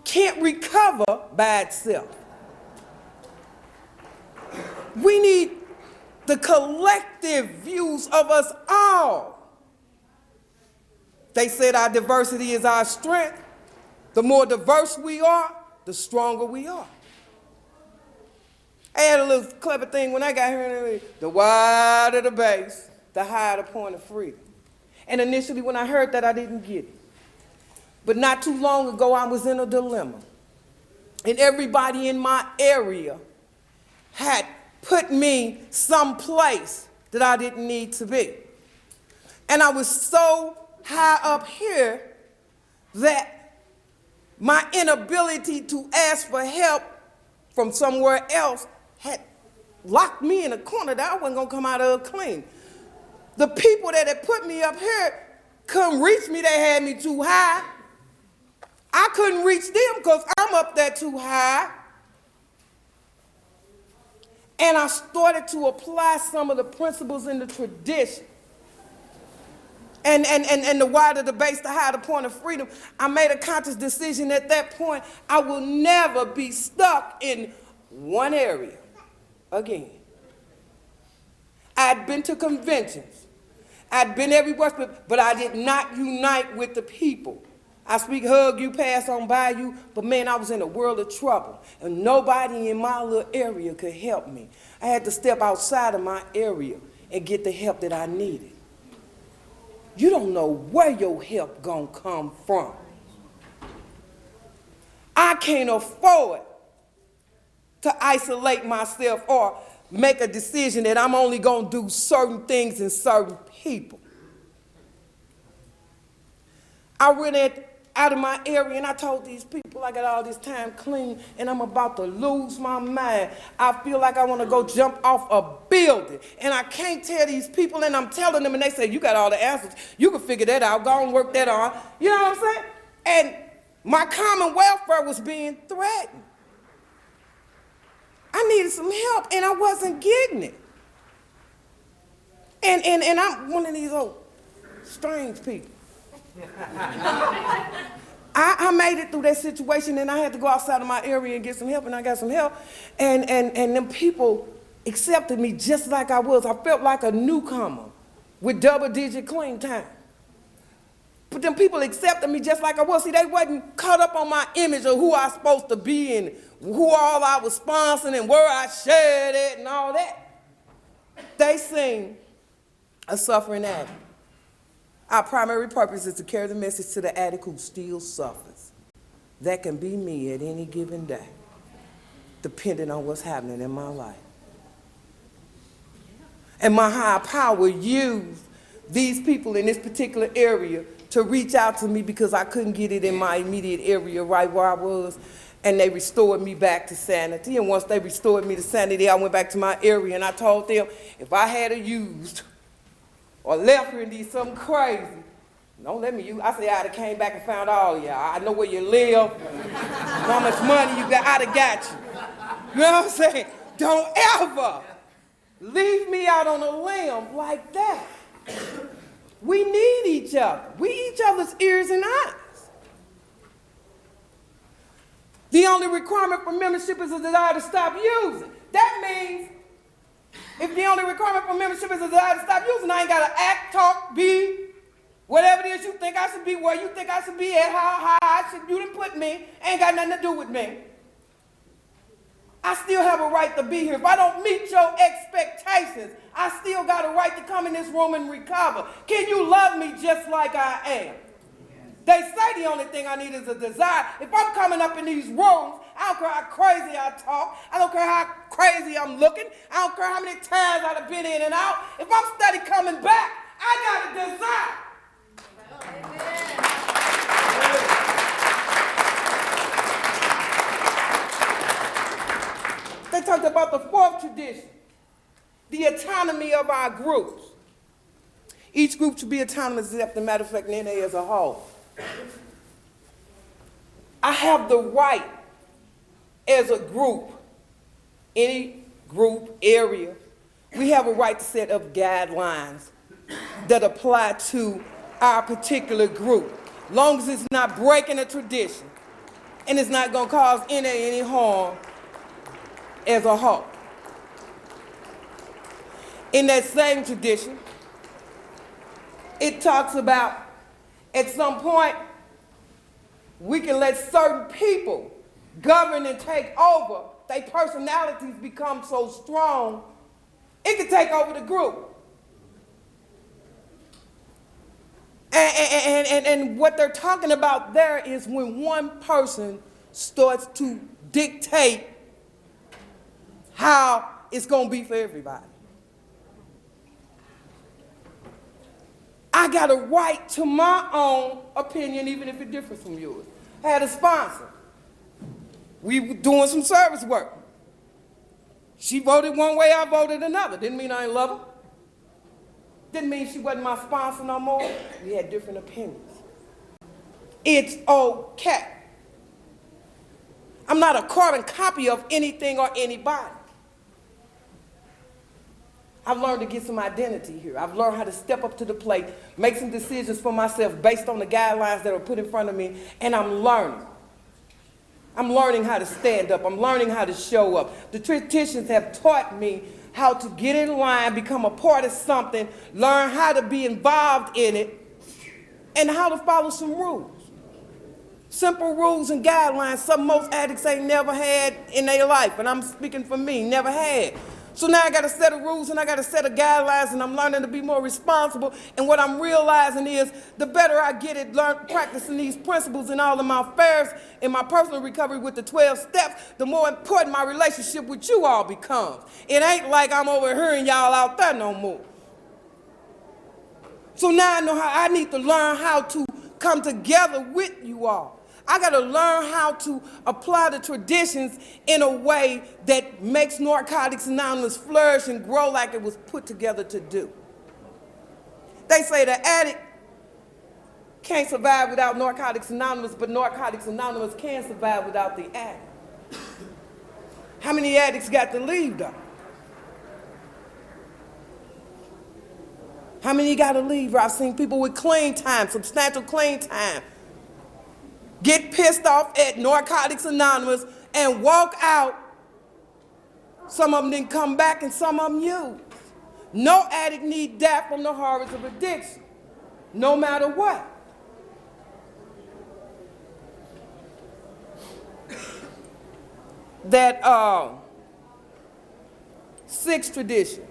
G: can't recover by itself. We need the collective views of us all. They said our diversity is our strength. The more diverse we are, the stronger we are. I had a little clever thing when I got here. The wider the base, the higher the point of freedom. And initially when I heard that, I didn't get it. But not too long ago, I was in a dilemma. And everybody in my area had put me someplace that I didn't need to be. And I was so high up here that my inability to ask for help from somewhere else had locked me in a corner that I wasn't going to come out of clean. The people that had put me up here couldn't reach me. They had me too high. I couldn't reach them because I'm up there too high. And I started to apply some of the principles in the tradition. And the wider the base, the higher the point of freedom. I made a conscious decision at that point. I will never be stuck in one area again. I'd been to conventions. I'd been everywhere, but I did not unite with the people. I speak, hug you, pass on by you, but man, I was in a world of trouble, and nobody in my little area could help me. I had to step outside of my area and get the help that I needed. You don't know where your help gonna come from. I can't afford to isolate myself or make a decision that I'm only gonna do certain things in certain people. I went out of my area and I told these people I got all this time clean and I'm about to lose my mind. I feel like I want to go jump off a building and I can't tell these people, and I'm telling them and they say, you got all the answers. You can figure that out. Go and work that on. You know what I'm saying? And my common welfare was being threatened. I needed some help and I wasn't getting it. And I'm one of these old strange people. I made it through that situation and I had to go outside of my area and get some help, and I got some help. And them people accepted me just like I was. I felt like a newcomer with double-digit clean time. But them people accepted me just like I was. See, they wasn't caught up on my image of who I was supposed to be and who all I was sponsoring and where I shared it and all that. They seen a suffering addict. Our primary purpose is to carry the message to the addict who still suffers. That can be me at any given day, depending on what's happening in my life. And my higher power used these people in this particular area to reach out to me because I couldn't get it in my immediate area right where I was. And they restored me back to sanity. And once they restored me to sanity, I went back to my area and I told them, if I had used or left here and did something crazy, don't let me use. I said, I'd have came back and found all of y'all. I know where you live, how much money you got, I'd have got you. You know what I'm saying? Don't ever leave me out on a limb like that. We need each other. We each other's ears and eyes. The only requirement for membership is a desire to stop using. That means if the only requirement for membership is a desire to stop using, I ain't got to act, talk, be, whatever it is you think I should be, where you think I should be at, how high you done put me, ain't got nothing to do with me. I still have a right to be here. If I don't meet your expectations, I still got a right to come in this room and recover. Can you love me just like I am? They say the only thing I need is a desire. If I'm coming up in these rooms, I don't care how crazy I talk. I don't care how crazy I'm looking. I don't care how many times I've been in and out. If I'm steady coming back, I got a desire. They talked about the fourth tradition, the autonomy of our groups. Each group should be autonomous, except the matter of fact, NA as a whole. I have the right as a group, any group, area, we have a right to set up guidelines that apply to our particular group, long as it's not breaking a tradition and it's not going to cause any harm as a whole. In that same tradition, it talks about at some point we can let certain people govern and take over. Their personalities become so strong, it can take over the group. And what they're talking about there is when one person starts to dictate how it's going to be for everybody. I got a right to my own opinion, even if it differs from yours. I had a sponsor. We were doing some service work. She voted one way, I voted another. Didn't mean I didn't love her. Didn't mean she wasn't my sponsor no more. We had different opinions. It's okay. I'm not a carbon copy of anything or anybody. I've learned to get some identity here. I've learned how to step up to the plate, make some decisions for myself based on the guidelines that are put in front of me, and I'm learning. I'm learning how to stand up. I'm learning how to show up. The traditions have taught me how to get in line, become a part of something, learn how to be involved in it, and how to follow some rules. Simple rules and guidelines some most addicts ain't never had in their life, and I'm speaking for me, never had. So now I got a set of rules and I got a set of guidelines, and I'm learning to be more responsible. And what I'm realizing is the better I get at practicing these principles in all of my affairs, in my personal recovery with the 12 steps, the more important my relationship with you all becomes. It ain't like I'm over hearing y'all out there no more. So now I know how I need to learn how to come together with you all. I got to learn how to apply the traditions in a way that makes Narcotics Anonymous flourish and grow like it was put together to do. They say the addict can't survive without Narcotics Anonymous, but Narcotics Anonymous can survive without the addict. How many addicts got to leave, though? How many got to leave? I've seen people with clean time, substantial clean time, get pissed off at Narcotics Anonymous and walk out. Some of them didn't come back and some of them used. No addict need that from the horrors of addiction, no matter what. That sixth tradition.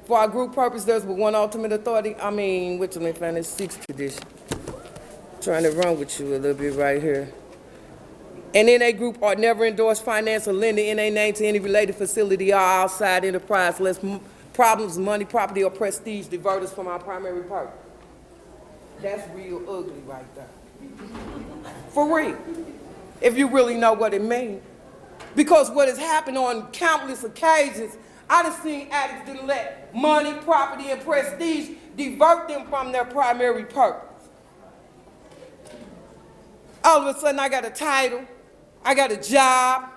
G: For our group purpose, there's but one ultimate authority. Which one they found is sixth tradition. Trying to run with you a little bit right here. An NA group ought never endorse, finance, or lend the NA name to any related facility or outside enterprise lest problems, money, property, or prestige divert us from our primary purpose. That's real ugly right there. For real. If you really know what it means. Because what has happened on countless occasions, I done seen addicts that let money, property, and prestige divert them from their primary purpose. All of a sudden, I got a title, I got a job,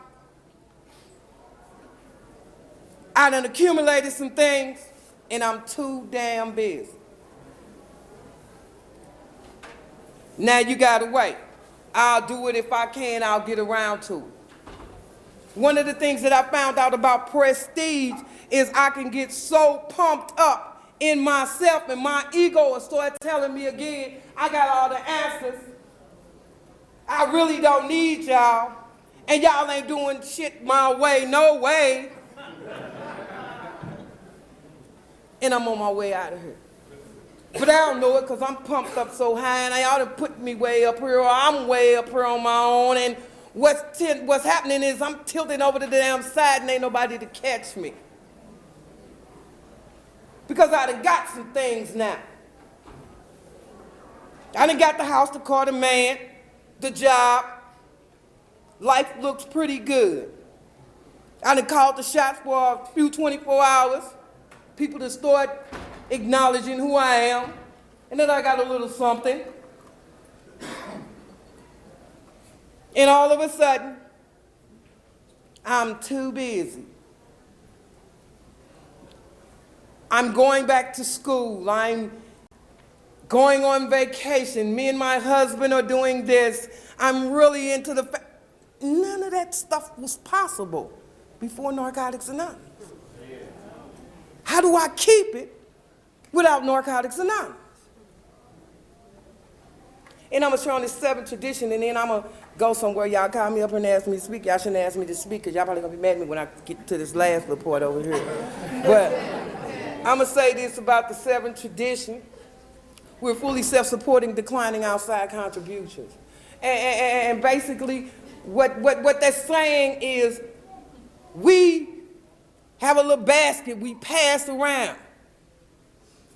G: I done accumulated some things, and I'm too damn busy. Now you gotta wait. I'll do it if I can, I'll get around to it. One of the things that I found out about prestige is I can get so pumped up in myself and my ego will start telling me again, I got all the answers. I really don't need y'all. And y'all ain't doing shit my way, no way. And I'm on my way out of here. But I don't know it because I'm pumped up so high and they ought to put me way up here or I'm way up here on my own. And what's happening is I'm tilting over the damn side and ain't nobody to catch me. Because I done got some things now. I done got the house, the car, the man, the job. Life looks pretty good. I done called the shots for a few 24 hours. People to start acknowledging who I am. And then I got a little something. And all of a sudden, I'm too busy. I'm going back to school. I'm going on vacation. Me and my husband are doing this. I'm really into the none of that stuff was possible before Narcotics Anonymous. How do I keep it without Narcotics Anonymous? And I'm going to show on this seventh tradition, and then I'm going to go somewhere. Y'all call me up and ask me to speak. Y'all shouldn't ask me to speak, because y'all probably going to be mad at me when I get to this last little part over here. But I'm going to say this about the seventh tradition. we're fully self-supporting, declining outside contributions. And basically, what that's saying is we have a little basket we pass around.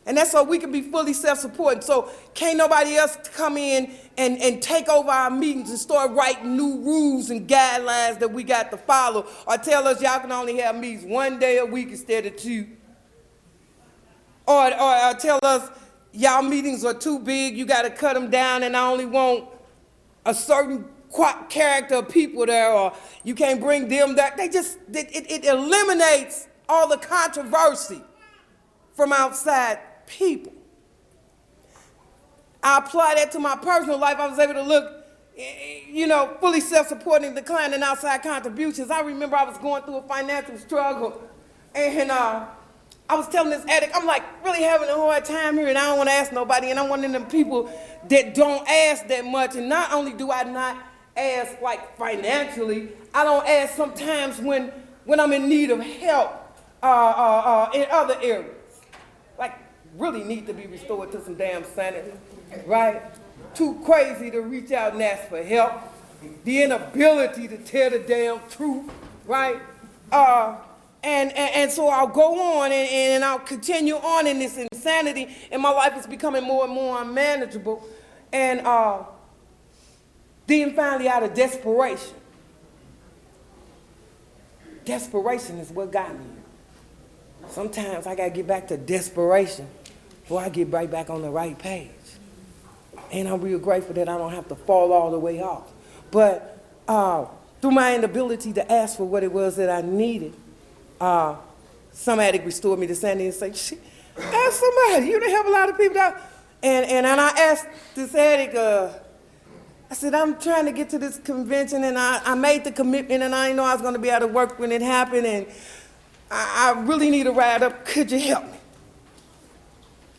G: And that's so we can be fully self-supporting. So can't nobody else come in and take over our meetings and start writing new rules and guidelines that we got to follow, or tell us y'all can only have meetings 1 day a week instead of 2. Or tell us y'all meetings are too big, you got to cut them down, and I only want a certain character of people there, or you can't bring them there. It eliminates all the controversy from outside people. I apply that to my personal life. I was able to look, fully self-supporting, declining outside contributions. I remember I was going through a financial struggle, and I was telling this addict, I'm like really having a hard time here, and I don't want to ask nobody, and I'm one of them people that don't ask that much. And not only do I not ask like financially, I don't ask sometimes when I'm in need of help in other areas. Like really need to be restored to some damn sanity, right? Too crazy to reach out and ask for help. The inability to tell the damn truth, right? And so I'll go on and I'll continue on in this insanity, and my life is becoming more and more unmanageable. And then finally, out of desperation is what got me. Sometimes I gotta get back to desperation before I get right back on the right page. And I'm real grateful that I don't have to fall all the way off. But through my inability to ask for what it was that I needed, some addict restored me to sanity and said, ask somebody, you didn't help a lot of people out. And I asked this addict, I said, I'm trying to get to this convention, and I made the commitment, and I didn't know I was gonna be able to work when it happened, and I really need a ride up, could you help me?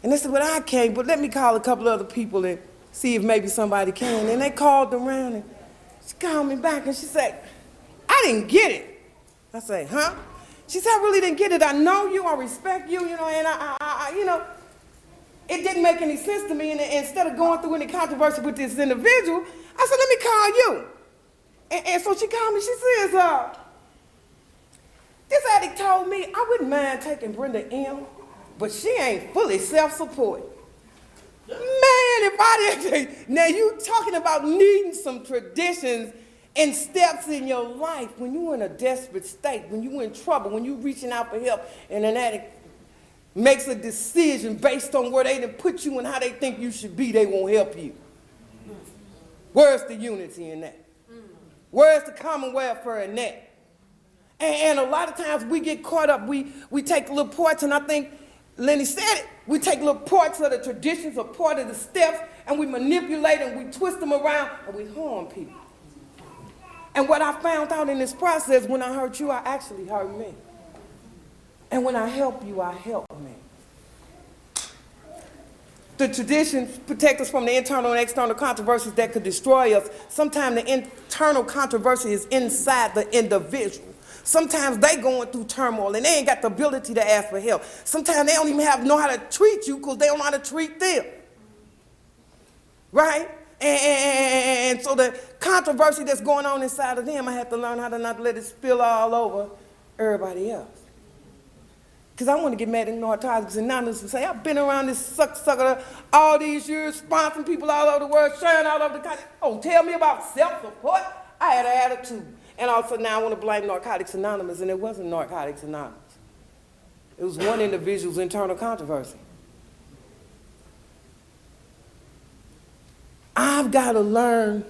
G: And they said, well, I can't, but let me call a couple other people and see if maybe somebody can. And they called around, and she called me back, and she said, I didn't get it. I said, huh? She said, I really didn't get it. I know you, I respect you, and I it didn't make any sense to me. And instead of going through any controversy with this individual, I said, let me call you. And so she called me, she says, this addict told me I wouldn't mind taking Brenda in, but she ain't fully self-supporting. Man, if I didn't, now you talking about needing some traditions and steps in your life when you're in a desperate state, when you're in trouble, when you're reaching out for help, and an addict makes a decision based on where they done put you and how they think you should be, they won't help you. Where's the unity in that? Where's the common welfare in that? And a lot of times we get caught up, we take little parts, and I think Lenny said it, we take little parts of the traditions or part of the steps, and we manipulate and we twist them around, and we harm people. And what I found out in this process, when I hurt you, I actually hurt me. And when I help you, I help me. The traditions protect us from the internal and external controversies that could destroy us. Sometimes the internal controversy is inside the individual. Sometimes they going through turmoil and they ain't got the ability to ask for help. Sometimes they don't even know how to treat you because they don't know how to treat them. Right? And so the controversy that's going on inside of them, I have to learn how to not let it spill all over everybody else. Because I want to get mad at Narcotics and Anonymous and say, I've been around this sucker all these years, sponsoring people all over the world, sharing all over the country. Oh, tell me about self-support? I had an attitude. And also now I want to blame Narcotics Anonymous, and it wasn't Narcotics Anonymous. It was one individual's internal controversy. I've got to learn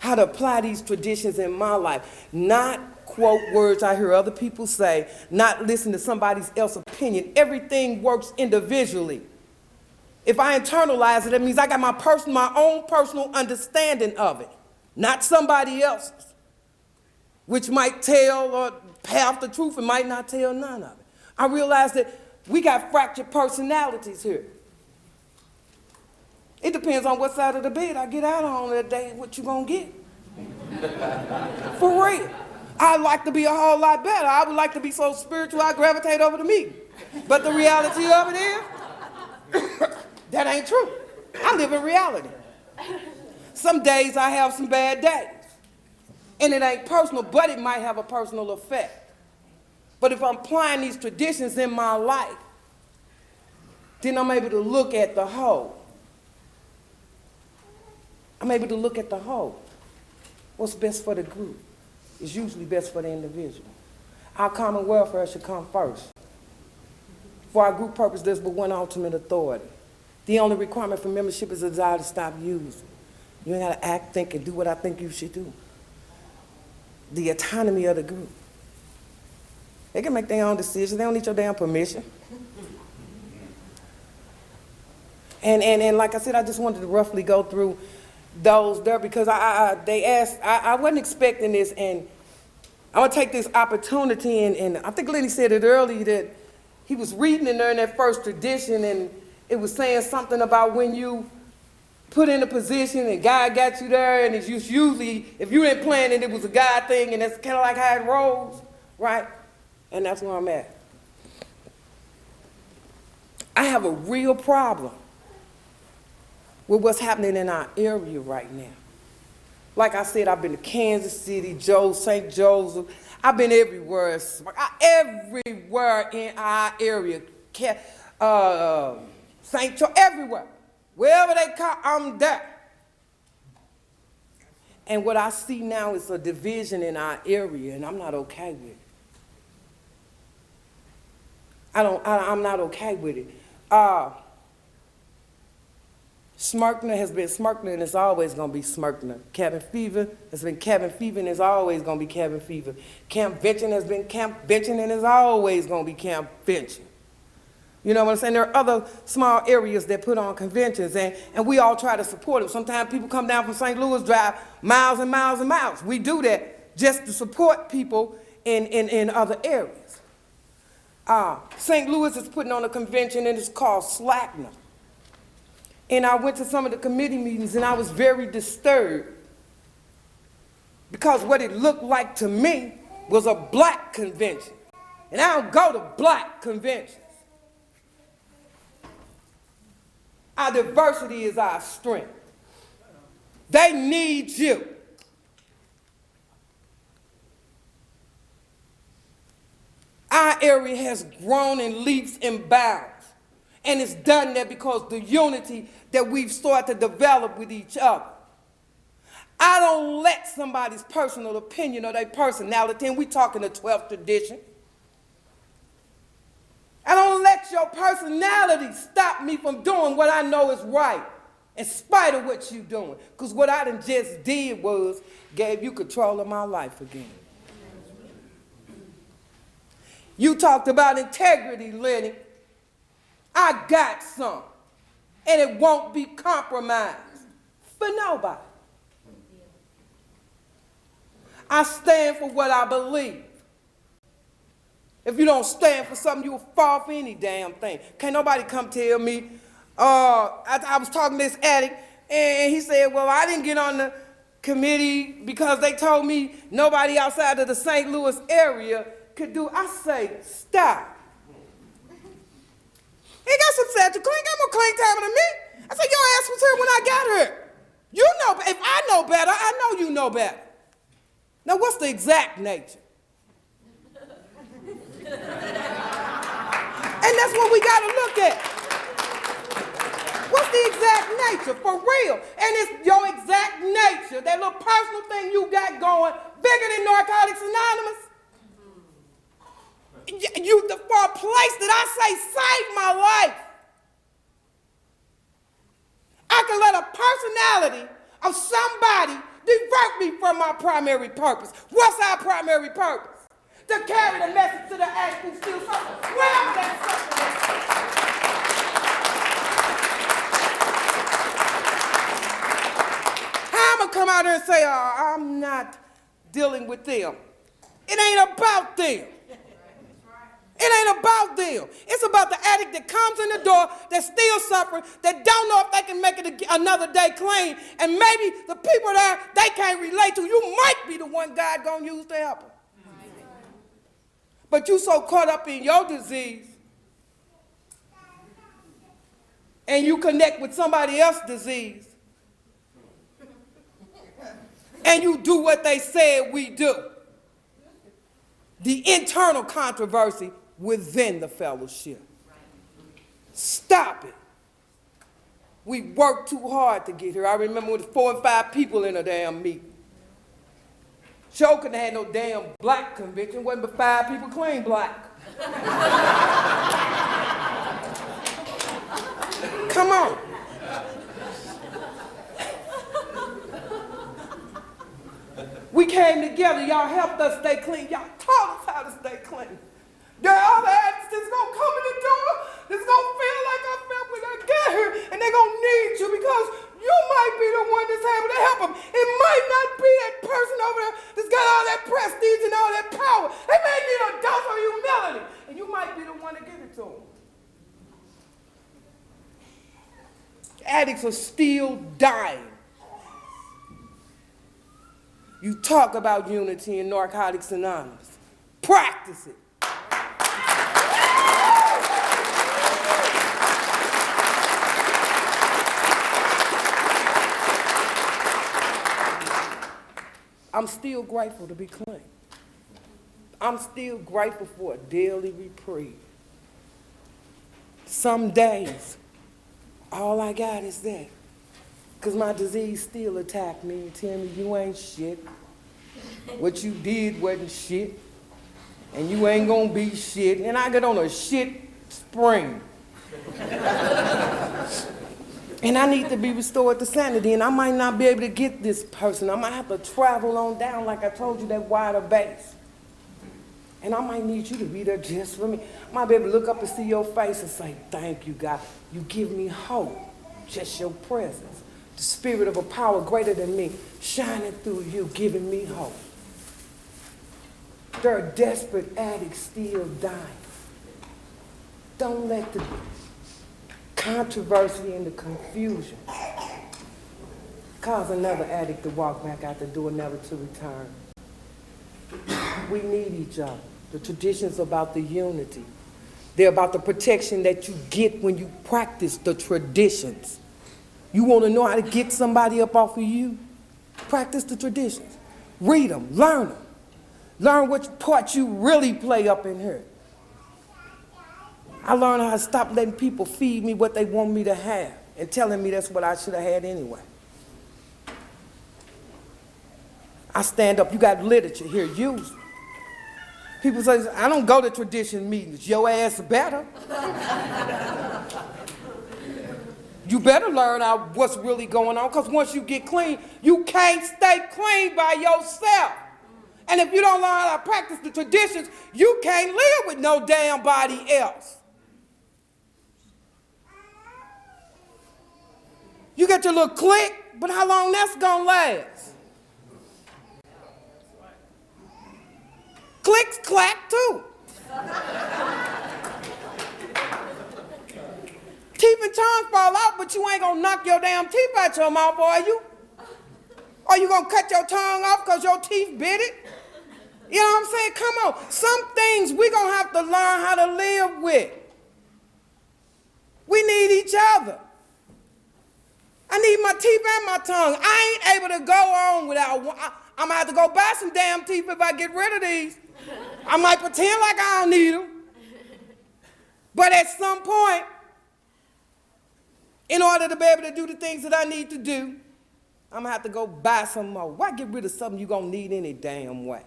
G: how to apply these traditions in my life, not quote words I hear other people say, not listen to somebody else's opinion. Everything works individually. If I internalize it, that means I got my own personal understanding of it, not somebody else's, which might tell or half the truth and might not tell none of it. I realize that we got fractured personalities here. It depends on what side of the bed I get out on that day, what you gonna get. For real. I'd like to be a whole lot better. I would like to be so spiritual I gravitate over to me. But the reality of it is, that ain't true. I live in reality. Some days I have some bad days. And it ain't personal, but it might have a personal effect. But if I'm applying these traditions in my life, then I'm able to look at the whole. I'm able to look at the whole. What's best for the group is usually best for the individual. Our common welfare should come first. For our group purpose, there's but one ultimate authority. The only requirement for membership is a desire to stop using. You ain't gotta act, think, and do what I think you should do. The autonomy of the group. They can make their own decisions. They don't need your damn permission. And like I said, I just wanted to roughly go through those there because they asked, I wasn't expecting this, and I'm gonna take this opportunity, and I think Lenny said it earlier that he was reading in there in that first tradition, and it was saying something about when you put in a position and God got you there, and it's usually, if you didn't plan it, it was a God thing, and that's kind of like how it rolls, right? And that's where I'm at. I have a real problem with what's happening in our area right now. Like I said, I've been to Kansas City, St. Joseph. I've been everywhere. Everywhere in our area. St. Joe, everywhere. Wherever they call, I'm there. And what I see now is a division in our area, and I'm not okay with it. I'm not okay with it. Smyrna has been Smyrna, and it's always going to be Smyrna. Cabin fever has been cabin fever, and it's always going to be cabin fever. Camp Vention has been Camp Vention, and it's always going to be Camp Vention. You know what I'm saying? There are other small areas that put on conventions, and we all try to support them. Sometimes people come down from St. Louis, drive miles and miles and miles. We do that just to support people in other areas. St. Louis is putting on a convention, and it's called Slackner. And I went to some of the committee meetings, and I was very disturbed because what it looked like to me was a black convention. And I don't go to black conventions. Our diversity is our strength. They need you. Our area has grown in leaps and bounds. And it's done that because the unity that we've started to develop with each other. I don't let somebody's personal opinion or their personality, and we talking the 12th tradition. I don't let your personality stop me from doing what I know is right, in spite of what you're doing. Because what I done just did was gave you control of my life again. You talked about integrity, Lenny. I got some, and it won't be compromised for nobody. I stand for what I believe. If you don't stand for something, you'll fall for any damn thing. Can't nobody come tell me, I was talking to this addict, and he said, well, I didn't get on the committee because they told me nobody outside of the St. Louis area could do. I say, stop. He got some satchel clean, got more clean time than me. I said, your ass was here when I got here. You know, if I know better, I know you know better. Now, what's the exact nature? And that's what we got to look at. What's the exact nature, for real? And it's your exact nature, that little personal thing you got going, bigger than Narcotics Anonymous. For a place that I say saved my life. I can let a personality of somebody divert me from my primary purpose. What's our primary purpose? To carry the message to the addict who still suffering. Wherever that suffering is. How am I come out here and say, oh, I'm not dealing with them? It ain't about them. It ain't about them. It's about the addict that comes in the door, that's still suffering, that don't know if they can make it another day clean, and maybe the people there they can't relate to. You might be the one God gonna use to help them. But you so caught up in your disease and you connect with somebody else's disease, and you do what they said we do. The internal controversy within the fellowship. Stop it. We worked too hard to get here. I remember with 4 and 5 people in a damn meeting. Joe couldn't have had no damn black convention. Wasn't but 5 people clean black. Come on. We came together. Y'all helped us stay clean. Y'all taught us how to stay clean. There are other addicts that's going to come in the door that's going to feel like I felt when I got here, and they're going to need you because you might be the one that's able to help them. It might not be that person over there that's got all that prestige and all that power. They may need a dose of humility, and you might be the one to give it to them. Addicts are still dying. You talk about unity in Narcotics Anonymous. Practice it. I'm still grateful to be clean. I'm still grateful for a daily reprieve. Some days, all I got is that. Because my disease still attacked me and tell me you ain't shit. What you did wasn't shit. And you ain't gonna be shit. And I get on a shit spring. And I need to be restored to sanity, and I might not be able to get this person. I might have to travel on down, like I told you, that wider base. And I might need you to be there just for me. I might be able to look up and see your face and say, thank you, God. You give me hope, just your presence. The spirit of a power greater than me, shining through you, giving me hope. There are desperate addicts still dying. Don't let the controversy and the confusion cause another addict to walk back out the door, never to return. We need each other. The traditions are about the unity. They're about the protection that you get when you practice the traditions. You want to know how to get somebody up off of you? Practice the traditions. Read them, learn them. Learn which part you really play up in here. I learned how to stop letting people feed me what they want me to have and telling me that's what I should have had anyway. I stand up. You got literature here. Use it. People say, I don't go to tradition meetings. Your ass better. You better learn out what's really going on, because once you get clean, you can't stay clean by yourself. And if you don't learn how to practice the traditions, you can't live with no damn body else. You get your little click, but how long that's gonna last? Clicks clack too. Teeth and tongue fall out, but you ain't gonna knock your damn teeth out your mouth, are you? Or you gonna cut your tongue off because your teeth bit it? You know what I'm saying? Come on. Some things we gonna have to learn how to live with. We need each other. I need my teeth and my tongue. I ain't able to go on without one. I'm gonna have to go buy some damn teeth if I get rid of these. I might pretend like I don't need them. But at some point, in order to be able to do the things that I need to do, I'm gonna have to go buy some more. Why get rid of something you're gonna need any damn way?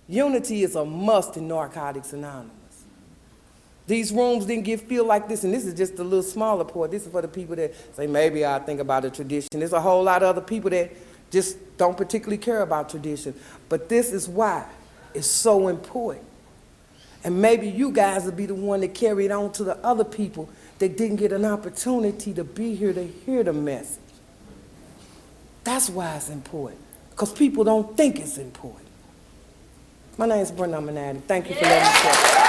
G: Unity is a must in Narcotics Anonymous. These rooms didn't feel like this, and this is just a little smaller part. This is for the people that say, maybe I'll think about a tradition. There's a whole lot of other people that just don't particularly care about tradition. But this is why it's so important. And maybe you guys will be the one that carry it on to the other people that didn't get an opportunity to be here to hear the message. That's why it's important, because people don't think it's important. My name is Brenda. I'm an addict. Thank you for letting me share.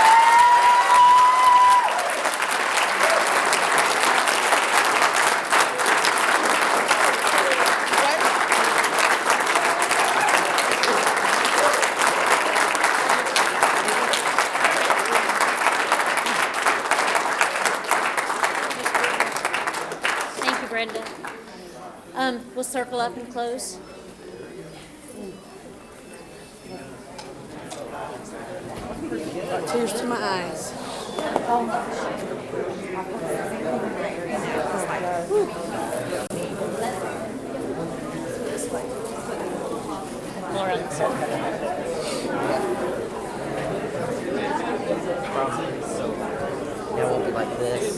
A: We'll circle up and close.
B: Tears to my eyes.
A: More on the circle.
C: Now we'll be like this.